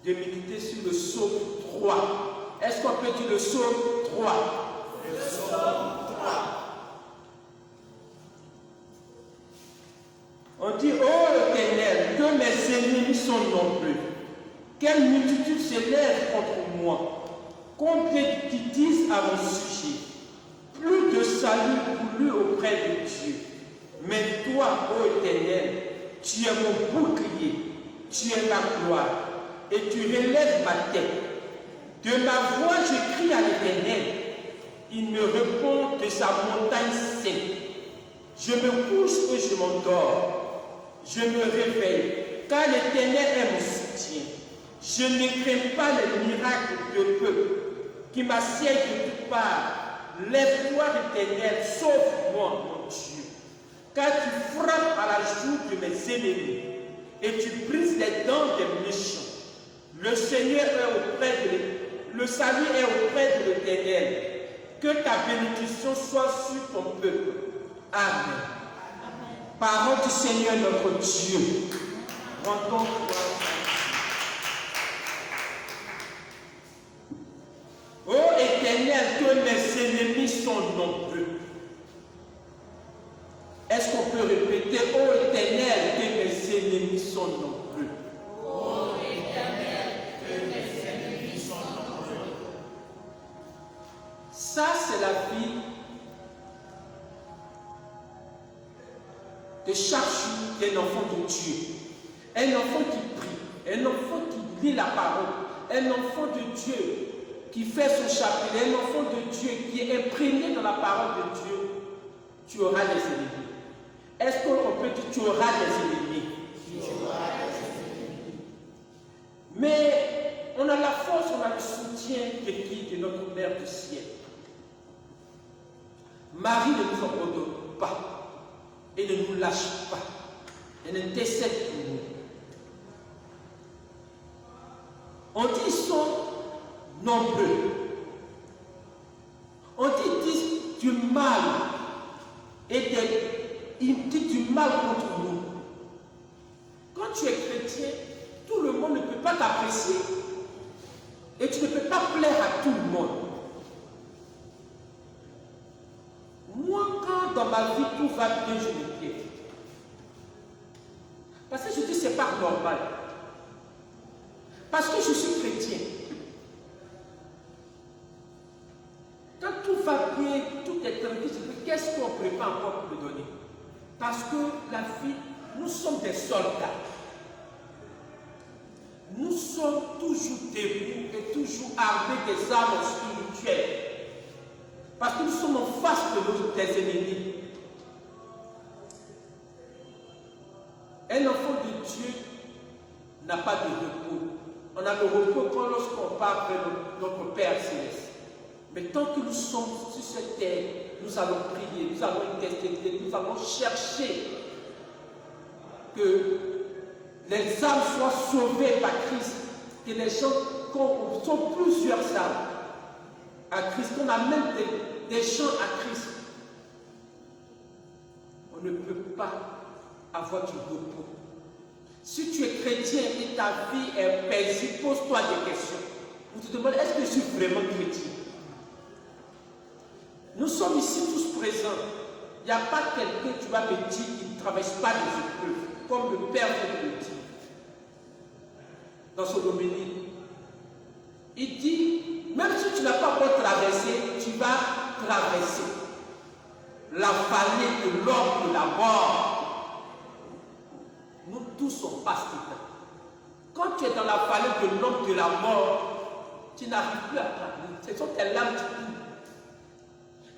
de méditer sur le psaume 3. Est-ce qu'on peut dire le psaume 3? Le psaume 3. On dit, ô Éternel, que mes ennemis sont nombreux. Quelle multitude s'élève contre moi. Combien qui disent à mon sujet. Plus de salut pour lui auprès de Dieu. Mais toi, ô Éternel, tu es mon bouclier, tu es ma gloire, et tu relèves ma tête. De ma voix, je crie à l'Éternel. Il me répond de sa montagne sainte. Je me couche et je m'endors. Je me réveille, car l'Éternel est mon soutien. Je ne crains pas les miracles de peuple qui m'assiègent de toutes parts. Lève-toi, Éternel, sauve-moi, mon Dieu. Car tu frappes à la joue de mes ennemis et tu brises les dents des méchants. Le Seigneur est auprès de le salut est auprès de l'Éternel. Que ta bénédiction soit sur ton peuple. Amen. Parole du Seigneur notre Dieu. Rendons gloire. Ô Éternel, que mes ennemis sont nombreux. Est-ce qu'on peut répéter, ô Éternel, que mes ennemis sont nombreux? Ô Éternel, que mes ennemis sont nombreux. Ça, c'est la vie de chaque jour d'un enfant de Dieu. Un enfant qui prie, un enfant qui lit la parole, un enfant de Dieu qui fait son chapelet, un enfant de Dieu qui est imprégné dans la parole de Dieu. Tu auras des ennemis. Est-ce qu'on peut dire tu auras des ennemis? Tu auras des ennemis. Mais on a la force, on a le soutien de qui? De notre Mère du ciel. Marie ne nous abandonne pas et ne nous lâche pas. Elle intercède pour nous. On dit ils sont nombreux. On dit ils disent du mal et ils disent du mal contre nous. Quand tu es chrétien, tout le monde ne peut pas t'apprécier et tu ne peux pas plaire à tout le monde. Moi, quand dans ma vie tout va bien, je me plais. Parce que je dis c'est pas normal. Parce que je suis chrétien. Quand tout va bien, tout est tranquille, je dis qu'est-ce qu'on prépare encore pour me donner? Parce que la vie, nous sommes des soldats. Nous sommes toujours debout et toujours armés des armes spirituelles. Parce que nous sommes en face de des ennemis. Un enfant de Dieu n'a pas de repos. On a le repos lorsqu'on part vers notre Père Céleste. Mais tant que nous sommes sur cette terre, nous allons prier, nous allons intercéder, nous allons chercher que les âmes soient sauvées par Christ, que les gens sont plusieurs âmes à Christ, qu'on amène des gens à Christ. On ne peut pas avoir du repos. Si tu es chrétien et ta vie est paisible, pose-toi des questions. Vous te demandez, est-ce que je suis vraiment chrétien? Nous sommes ici tous présents. Il n'y a pas quelqu'un qui va me dire qu'il ne traverse pas des épreuves, comme le Père me le dit dans son domaine. Il dit, même si tu n'as pas encore traversé, tu vas traverser la vallée de l'ombre de la mort. Nous tous on passe dedans. Quand tu es dans la vallée de l'ombre de la mort, tu n'arrives plus à parler. Ce sont tes larmes qui coulent.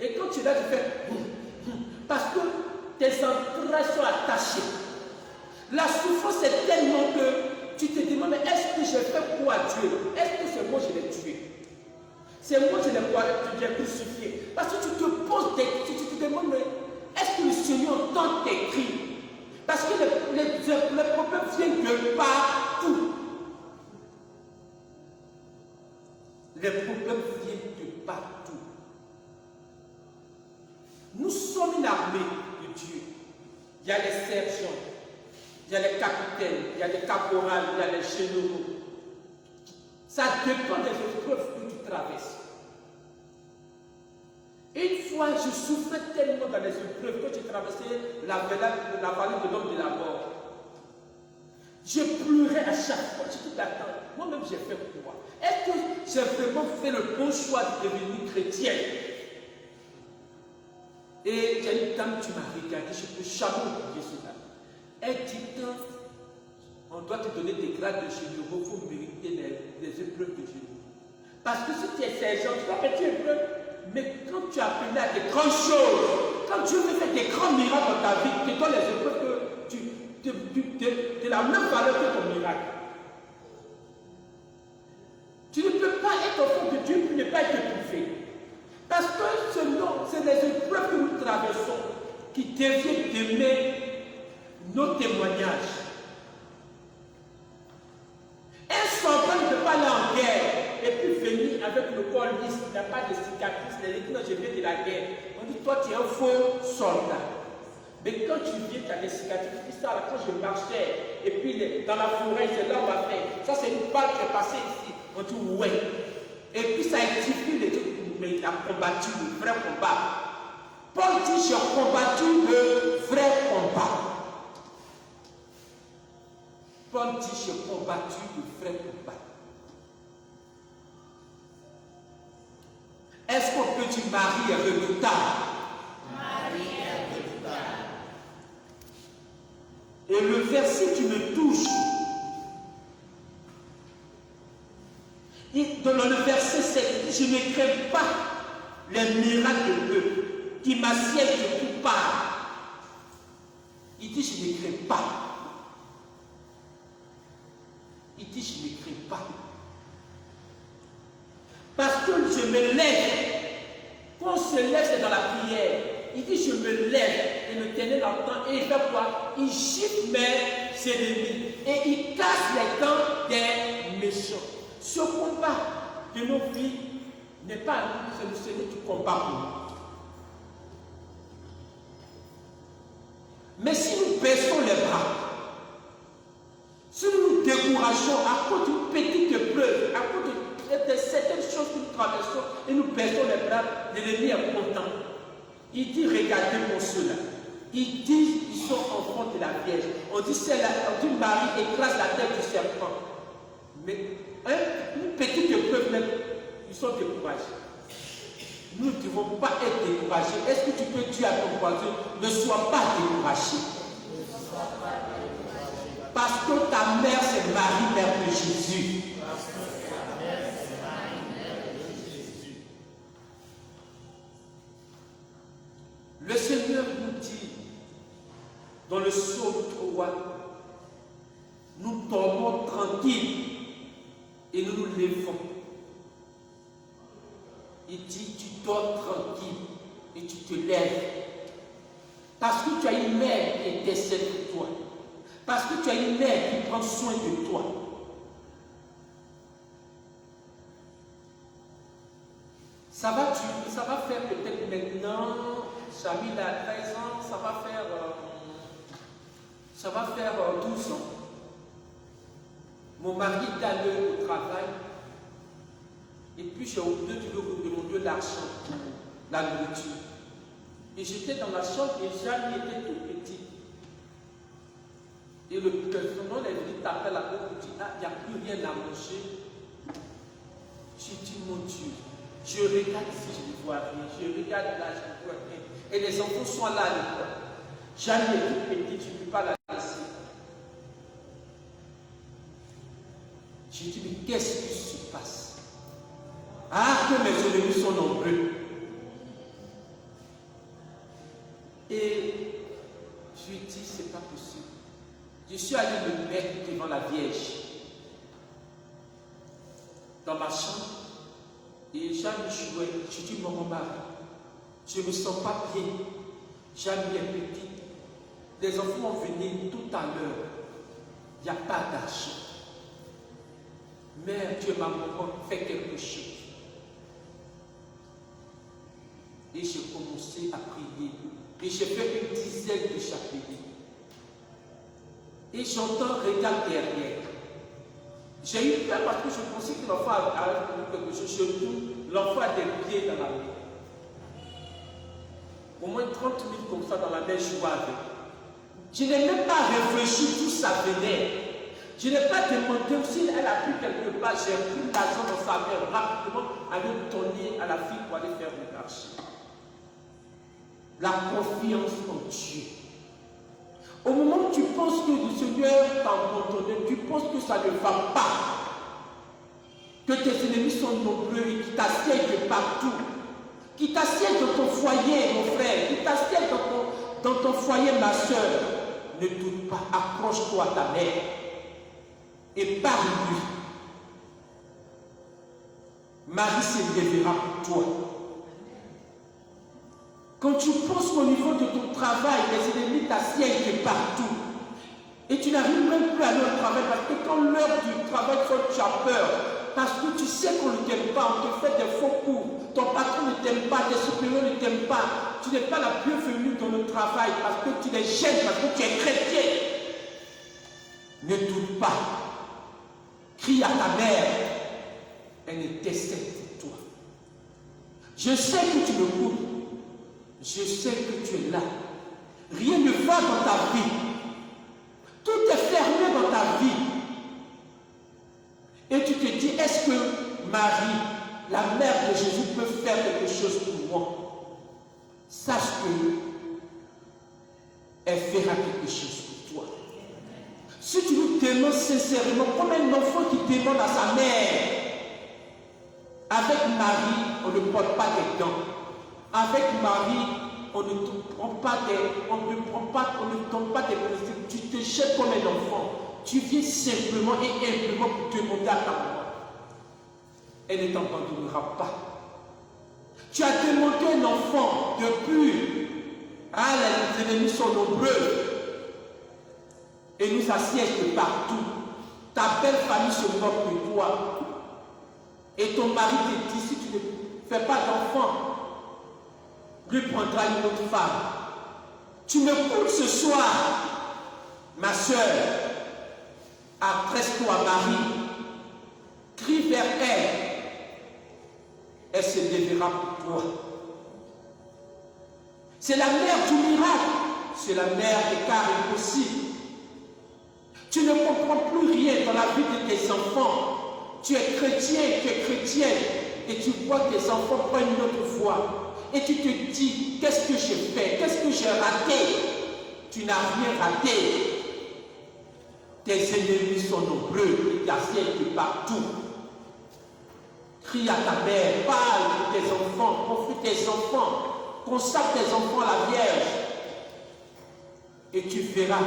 Et quand tu es là, tu fais parce que tes entrailles sont attachées. La souffrance est tellement que tu te demandes, mais est-ce que j'ai fait quoi à Dieu? Est-ce que c'est moi qui l'ai tué? C'est moi qui l'ai crucifié. Parce que tu te poses des questions, tu te demandes, mais est-ce que le Seigneur entend tes cris? Parce que les problèmes viennent de partout. Les problèmes viennent de partout. Nous sommes une armée de Dieu. Il y a les sergents, il y a les capitaines, il y a les caporales, il y a les généraux. Ça dépend des épreuves que tu traverses. Une fois, je souffrais tellement dans les épreuves que j'ai traversé la vallée de l'homme de la mort. Je pleurais à chaque fois. Je dis, attends, moi-même j'ai fait quoi? Est-ce que j'ai vraiment fait le bon choix de devenir chrétien? Et j'ai une dame qui m'a regardé, je ne peux jamais oublier cela. Elle dit, on doit te donner des grades de généraux pour mériter les épreuves de généraux. Parce que si tu es sergent, tu vas faire des épreuves. Mais quand tu as appelé à des grandes choses, quand Dieu veut faire des grands miracles dans ta vie, il te donne les épreuves de la même valeur que ton miracle. Tu ne peux pas être enfant de Dieu pour ne pas être éprouvé. Parce que c'est les épreuves que nous traversons qui deviennent demain nos témoignages. Un soldat ne peut pas aller en guerre et puis venir avec le corps lisse, il n'y a pas de cicatrices, il dit non, je viens de la guerre. On dit toi tu es un faux soldat. Mais quand tu viens, tu as des cicatrices, puis ça, quand je marchais, et puis dans la forêt, c'est là où on va faire. Ça c'est une balle qui est passée ici. On dit ouais. Et puis ça édifie les trucs, mais il a combattu le vrai combat. Paul dit j'ai combattu le vrai combat. Paul dit j'ai combattu le vrai combat. Est-ce qu'on peut que tu maries est redoutable. Et le verset qui me touche, dans le verset 7, je ne crains pas les miracles de Dieu qui m'assiègent de toutes parts. Il dit, je ne crains pas. Il dit, je ne crains pas. Parce que je me lève. Quand on se lève, c'est dans la prière. Il dit, je me lève et l'Éternel entend. Et il fait quoi? Il gifle mes ennemis. Et il casse les dents des méchants. Ce combat de nos vies n'est pas à nous, c'est le Seigneur qui combat pour nous. Mais si nous baissons les bras, si nous nous décourageons à cause d'une petite épreuve, à cause de certaines choses que nous traversons et nous baissons les bras, l'ennemi est content. Il dit, regardez-moi ceux-là. Il dit, ils sont enfants de la Vierge. On dit, Marie écrase la tête du serpent. Mais une petite épreuve même, ils sont découragés. Nous ne devons pas être découragés. Est-ce que tu peux dire à ton voisin, ne sois pas découragé? Parce que ta mère, c'est Marie, mère de Jésus. Le Seigneur nous dit, dans le psaume 3, nous dormons tranquilles et nous nous levons. Il dit, tu dors tranquille et tu te lèves. Parce que tu as une mère qui intercède pour toi. Parce que tu as une mère qui prend soin de toi. Ça va faire peut-être maintenant, Jamil a 13 ans, ça va faire 12 ans. Mon mari est allé au travail. Et puis j'ai oublié de lui demander l'argent pour la nourriture. Et j'étais dans la chambre et Jeanne était tout petit. Et le personnel est venu taper la porte et dit, ah, il n'y a plus rien à manger. J'ai dit, mon Dieu, je regarde ici, je ne vois rien. Je regarde là, je ne vois rien. Et les enfants sont là à l'école. Jeanne est toute petite, je ne peux pas la laisser. J'ai dit, mais qu'est-ce qui se passe? Ah, que mes ennemis sont nombreux. Et je lui ai dit, c'est pas possible. Je suis allé me mettre devant la Vierge, dans ma chambre, et Jeanne jouait. Je dis, mon mari, je ne me sens pas bien. Jeanne est petite. Les enfants vont venir tout à l'heure. Il n'y a pas d'argent. Mère, Dieu m'a maman, fais quelque chose. Et j'ai commencé à prier. Et j'ai fait une dizaine de chapelets. Et j'entends regarde derrière. J'ai eu peur parce que je pensais que l'enfant avait quelque chose. Je tourne, l'enfant a des pieds dans la main. Au moins 30 minutes comme ça dans la main, je vois avec. Je n'ai même pas réfléchi, tout ça venait. Je n'ai pas demandé si elle a pris quelque part. J'ai pris l'argent dans sa main rapidement, aller donner à la fille pour aller faire le marché. La confiance en Dieu. Au moment où tu penses que le Seigneur t'a abandonné, tu penses que ça ne va pas, que tes ennemis sont nombreux et qui t'assiègent de partout, qui t'assiègent dans ton foyer, mon frère, qui t'assiègent dans ton foyer, ma soeur, ne doute pas, accroche-toi à ta mère et parle-lui. Marie se lèvera pour toi. Quand tu penses qu'au niveau de ton travail, les ennemis t'assiègent partout, et tu n'arrives même plus à aller au travail, parce que quand l'heure du travail sonne, tu as peur, parce que tu sais qu'on ne t'aime pas, on te fait des faux coups, ton patron ne t'aime pas, tes supérieurs ne t'aiment pas, tu n'es pas la bienvenue dans le travail, parce que tu les gênes, parce que tu es chrétien. Ne doute pas, crie à ta mère, elle intercède pour toi. Je sais que tu m'écoutes. Je sais que tu es là. Rien ne va dans ta vie. Tout est fermé dans ta vie. Et tu te dis, est-ce que Marie la mère de Jésus peut faire quelque chose pour moi, sache que elle fera quelque chose pour toi. Si tu nous demandes sincèrement, comme un enfant qui demande à sa mère, avec Marie, on ne porte pas des dents. Avec Marie, on ne tombe pas des principes. Tu te jettes comme un enfant. Tu viens simplement et humblement pour demander à ta maman. Elle ne t'abandonnera pas. Tu as demandé un enfant depuis. Ah, les ennemis sont nombreux. Et nous assiègent de partout. Ta belle famille se moque de toi. Et ton mari te dit, si tu ne fais pas d'enfant, lui prendra une autre femme. Tu me cours ce soir, ma soeur, adresse-toi à Marie, crie vers elle se lèvera pour toi. C'est la mère du miracle, c'est la mère des cas impossibles. Tu ne comprends plus rien dans la vie de tes enfants. Tu es chrétien, tu es chrétienne, et tu vois tes enfants prendre une autre voie. Et tu te dis, qu'est-ce que j'ai fait? Qu'est-ce que j'ai raté? Tu n'as rien raté. Tes ennemis sont nombreux, ils t'assiègent de partout. Crie à ta mère, parle pour tes enfants, confie tes enfants, consacre tes enfants à la Vierge. Et tu verras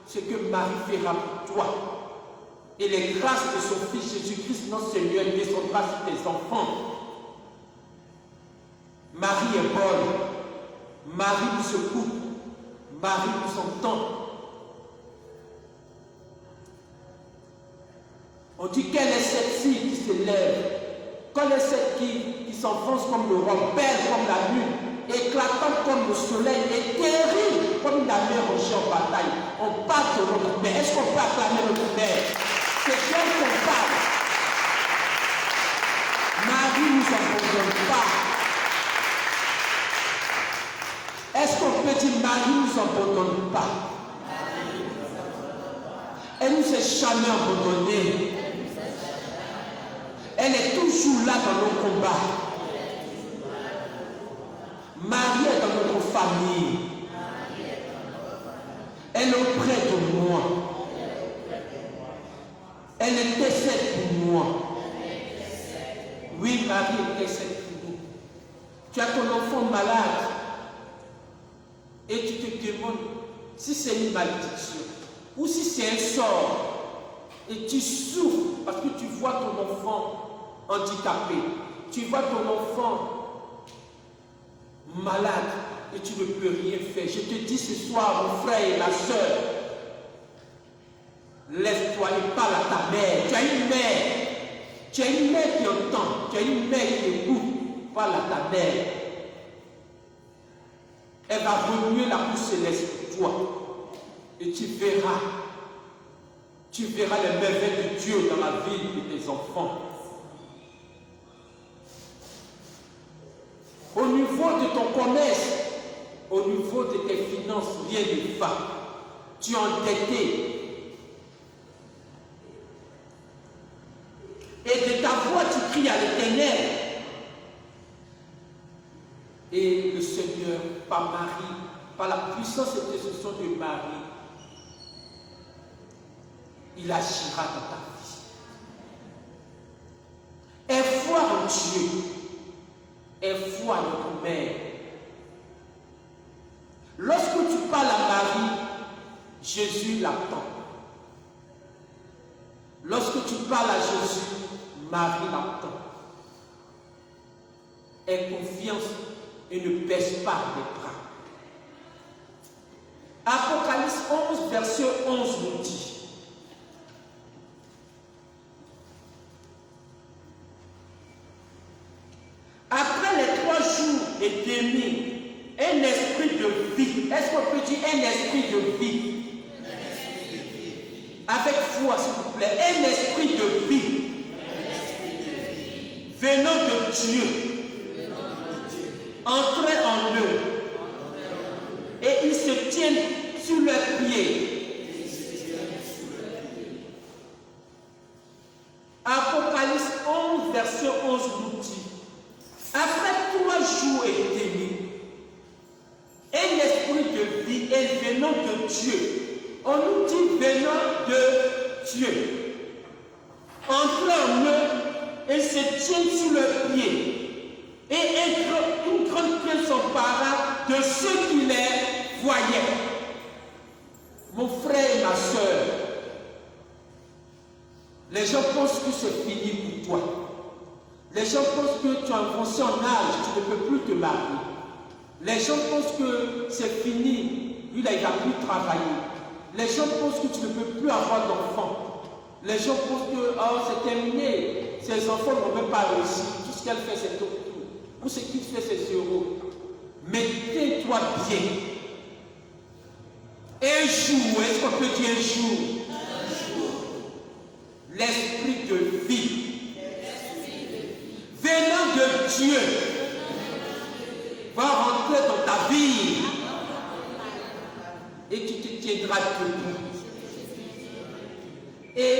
ce que Marie fera pour toi. Et les grâces de son Fils Jésus-Christ, notre Seigneur, descendra sur tes enfants. Marie est bonne. Marie nous secoue. Marie nous entend. On dit quelle est celle-ci qui s'élève? Quelle est celle qui s'enfonce comme le roi, belle comme la lune, éclatante comme le soleil et terrible comme la mer rochée en bataille? On parle de notre mère. Est-ce qu'on peut acclamer notre mère? C'est d'elle qu'on parle. Marie ne nous abandonne pas. Est-ce qu'on peut dire Marie ne nous abandonne pas? Elle ne nous a jamais abandonnés. Elle est toujours là dans nos combats. Marie est dans notre famille. Elle est auprès de moi. Elle intercède pour moi. Oui, Marie intercède pour nous. Tu as ton enfant malade et tu te demandes si c'est une malédiction ou si c'est un sort et tu souffres parce que tu vois ton enfant handicapé, tu vois ton enfant malade et tu ne peux rien faire. Je te dis ce soir, mon frère et ma soeur, lève-toi et parle à ta mère. Tu as une mère. Tu as une mère qui entend. Tu as une mère qui écoute. Parle à ta mère. Elle va remuer la bouche céleste pour toi. Et tu verras. Tu verras les merveilles de Dieu dans la vie de tes enfants. Au niveau de ton commerce, au niveau de tes finances, rien ne va. Tu es endetté. Et de ta voix, tu cries à l'Éternel. Et le Seigneur, par Marie, par la puissance et l'intercession de Marie, il agira dans ta vie. Aie foi en Dieu. Aie foi en notre mère. Lorsque tu parles à Marie, Jésus l'attend. Lorsque tu parles à Jésus, Marie l'attend. Aie confiance et ne baisse pas les bras. Apocalypse 11, verset 11 nous dit: après les 3 jours et demi, un esprit de vie. Est-ce qu'on peut dire un esprit de vie? Avec foi, s'il vous plaît. Un esprit de vie. Venant de Dieu. Entrer en eux. Et ils se tiennent sur leurs pieds. Apocalypse 11, verset verset 11 nous dit, après 3 jours et demi, un esprit de vie est venant de Dieu. On nous dit venant de Dieu. Entre en eux et se tient sous leurs pieds. Et une grande crainte s'empara de ceux qui les voyaient. Mon frère et ma soeur, les gens pensent que c'est fini pour toi. Les gens pensent que tu as avancé en âge, tu ne peux plus te marier. Les gens pensent que c'est fini, lui là il ne va plus travailler. Les gens pensent que tu ne peux plus avoir d'enfants. Les gens pensent que oh, c'est terminé, ces enfants n'ont même pas réussi. Tout ce qu'elle fait c'est tout. Tout ce qu'il fait c'est zéro. Mais tais-toi bien. Un jour, est-ce qu'on peut dire un jour? L'esprit de vie venant de Dieu va rentrer dans ta vie et tu te tiendras debout. Et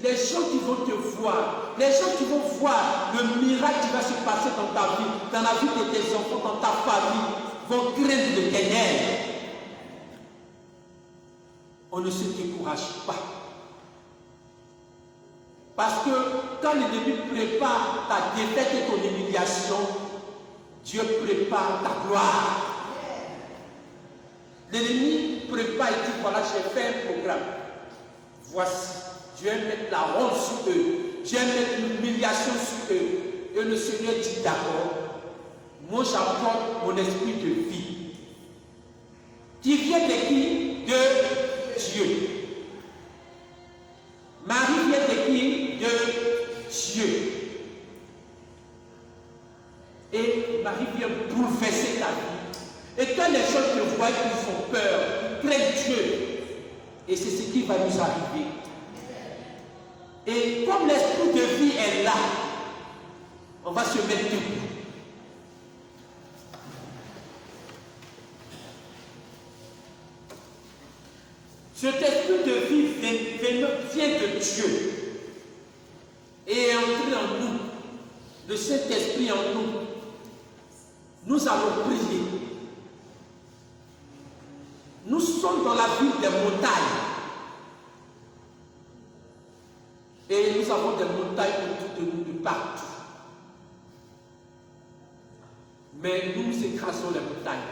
les gens qui vont te voir, les gens qui vont voir le miracle qui va se passer dans ta vie, dans la vie de tes enfants, dans ta famille, vont craindre l'Éternel. On ne se décourage pas. Parce que quand l'ennemi prépare ta défaite et ton humiliation, Dieu prépare ta gloire. L'ennemi prépare et dit, voilà, j'ai fait un programme. Voici, je vais mettre la honte sur eux. Je vais mettre l'humiliation sur eux. Et le Seigneur dit, d'accord, moi j'apporte mon esprit de vie. Qui vient de qui? De Dieu. Marie vient de qui? De Dieu. Et Marie vient bouleverser ta vie. Et quand les gens te voient, ils font peur, ils craignent Dieu. Et c'est ce qui va nous arriver. Et comme l'esprit de vie est là, on va se mettre debout. Cet esprit de vie vient de Dieu et est entré en nous, de cet esprit en nous. Nous allons prier. Nous sommes dans la ville des montagnes. Et nous avons des montagnes autour de nous, de partout. Mais nous écrasons les montagnes.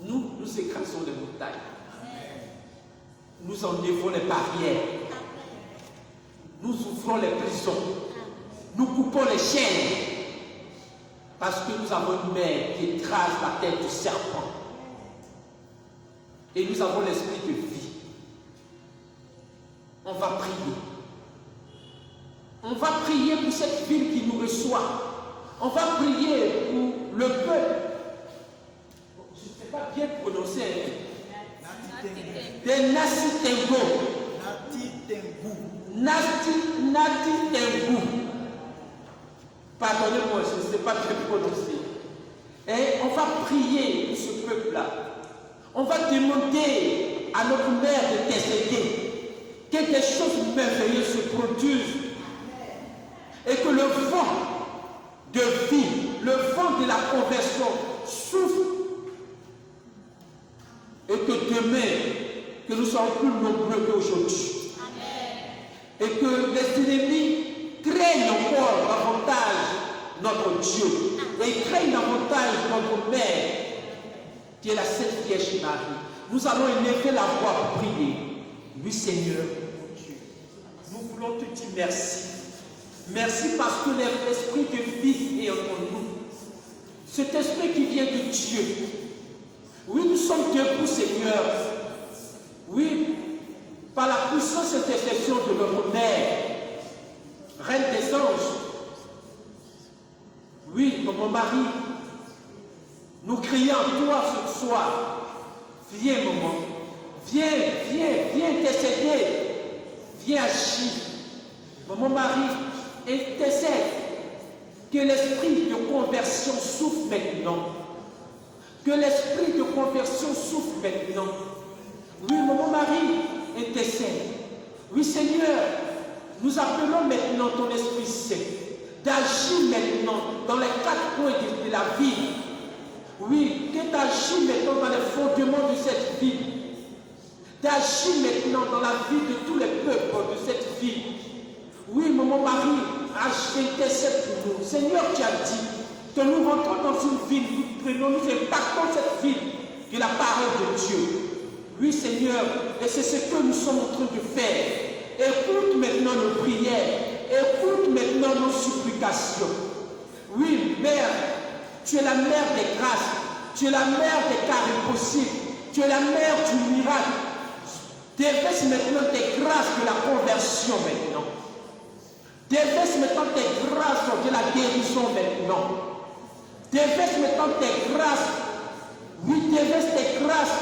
Nous écrasons les montagnes. Nous enlevons les barrières. Nous ouvrons les prisons. Nous coupons les chaînes. Parce que nous avons une mère qui écrase la tête du serpent. Et nous avons l'esprit de vie. On va prier. On va prier pour cette ville qui nous reçoit. On va prier pour le peuple. Je ne sais pas bien prononcer. Des Nasitengo. Nasitengo. Pardonnez-moi, je ne sais pas bien prononcer. Et on va prier pour ce peuple-là. On va demander à notre mère d'intercéder. Que des choses merveilleuses se produisent. Et que le vent de vie, le vent de la conversion souffle. Et que demain, que nous soyons plus nombreux qu'aujourd'hui. Et que les ennemis craignent encore davantage notre Dieu. Et craignent davantage notre mère, qui est la Sainte Vierge Marie. Nous allons élever la voix pour prier. Oui, Seigneur, mon Dieu, nous voulons te dire merci. Merci parce que l'esprit de vie est en nous. Cet esprit qui vient de Dieu. Oui, nous sommes debout, Seigneur. Oui, par la puissance d'intercession de notre Mère, Reine des anges. Oui, mon mari, nous crions à toi ce soir. Viens, maman. Viens intercéder. Viens agir. Mon mari, intercède. Que l'esprit de conversion souffle maintenant. Que l'esprit de conversion souffle maintenant. Oui, mon mari, intercède. Oui, Seigneur, Nous appelons maintenant ton Esprit Saint d'agir maintenant dans les 4 coins de la ville. Oui, que d'agir maintenant dans les fondements de cette ville. D'agir maintenant dans la vie de tous les peuples de cette ville. Oui, maman Marie, intercède pour nous. Seigneur, tu as dit que nous rentrons dans une ville, nous impactons cette ville de la parole de Dieu. Oui, Seigneur, et c'est ce que nous sommes en train de faire. Écoute maintenant nos prières, écoute maintenant nos supplications. Oui, Mère, tu es la mère des grâces, tu es la mère des cas impossibles, tu es la mère du miracle. Déverse maintenant tes grâces de la conversion maintenant. Déverse maintenant tes grâces de la guérison maintenant. Déverse maintenant tes grâces. Oui, déverse tes grâces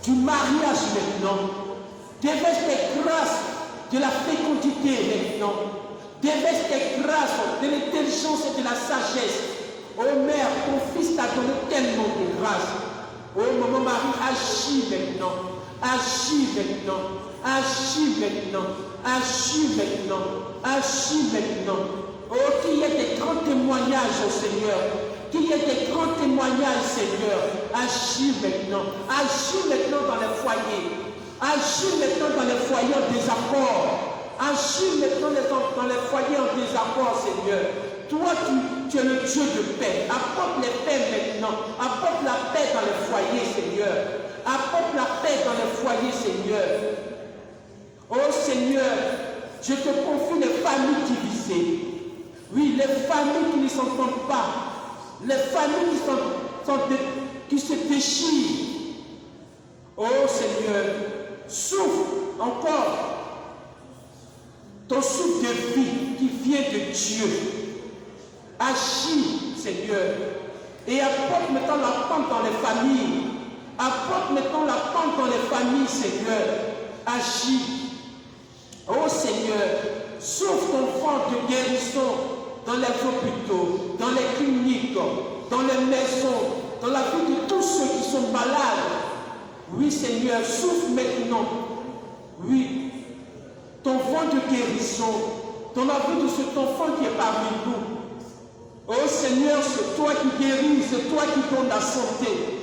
du mariage maintenant. Déverse tes grâces de la fécondité maintenant. Déverse tes grâces de l'intelligence et de la sagesse. Oh Mère, ton Fils t'a donné tellement de grâce. Oh Maman Marie, agis maintenant. Agis maintenant. Agis maintenant. Agis maintenant. Agis maintenant. Oh, qu'il y ait des grands témoignages au Seigneur. Qu'il y ait des grands témoignages, Seigneur. Agis maintenant. Agis maintenant dans les foyers. Agis maintenant dans les foyers en désaccord. Agis maintenant dans les foyers en désaccord, Seigneur. Toi, tu es le Dieu de paix. Apporte les paix maintenant. Apporte la paix dans les foyers, Seigneur. Apporte la paix dans les foyers, Seigneur. Oh Seigneur, je te confie les familles divisées. Oui, les familles qui ne s'entendent pas. Les familles qui se déchirent. Oh Seigneur, souffle encore ton souffle de vie qui vient de Dieu. Agis, Seigneur, et apporte maintenant la pente dans les familles. Apporte maintenant la pente dans les familles, Seigneur. Agis. Oh Seigneur, souffle ton vent de guérison dans les hôpitaux, dans les cliniques, dans les maisons, dans la vie de tous ceux qui sont malades. Oui, Seigneur, souffle maintenant. Oui, ton vent de guérison dans la vie de cet enfant qui est parmi nous. Oh Seigneur, c'est toi qui guéris, c'est toi qui donnes la santé.